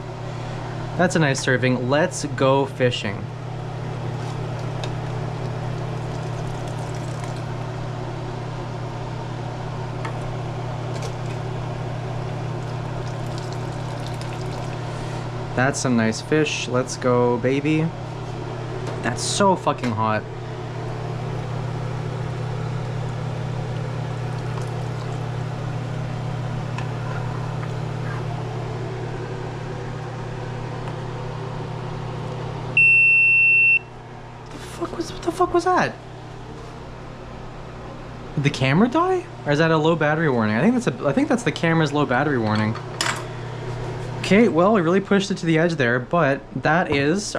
that's a nice serving. Let's go fishing. That's some nice fish. Let's go, baby. That's so fucking hot. What the fuck was that? Did the camera die? Or is that a low battery warning? I think that's the camera's low battery warning. Okay, well, we really pushed it to the edge there, but that is our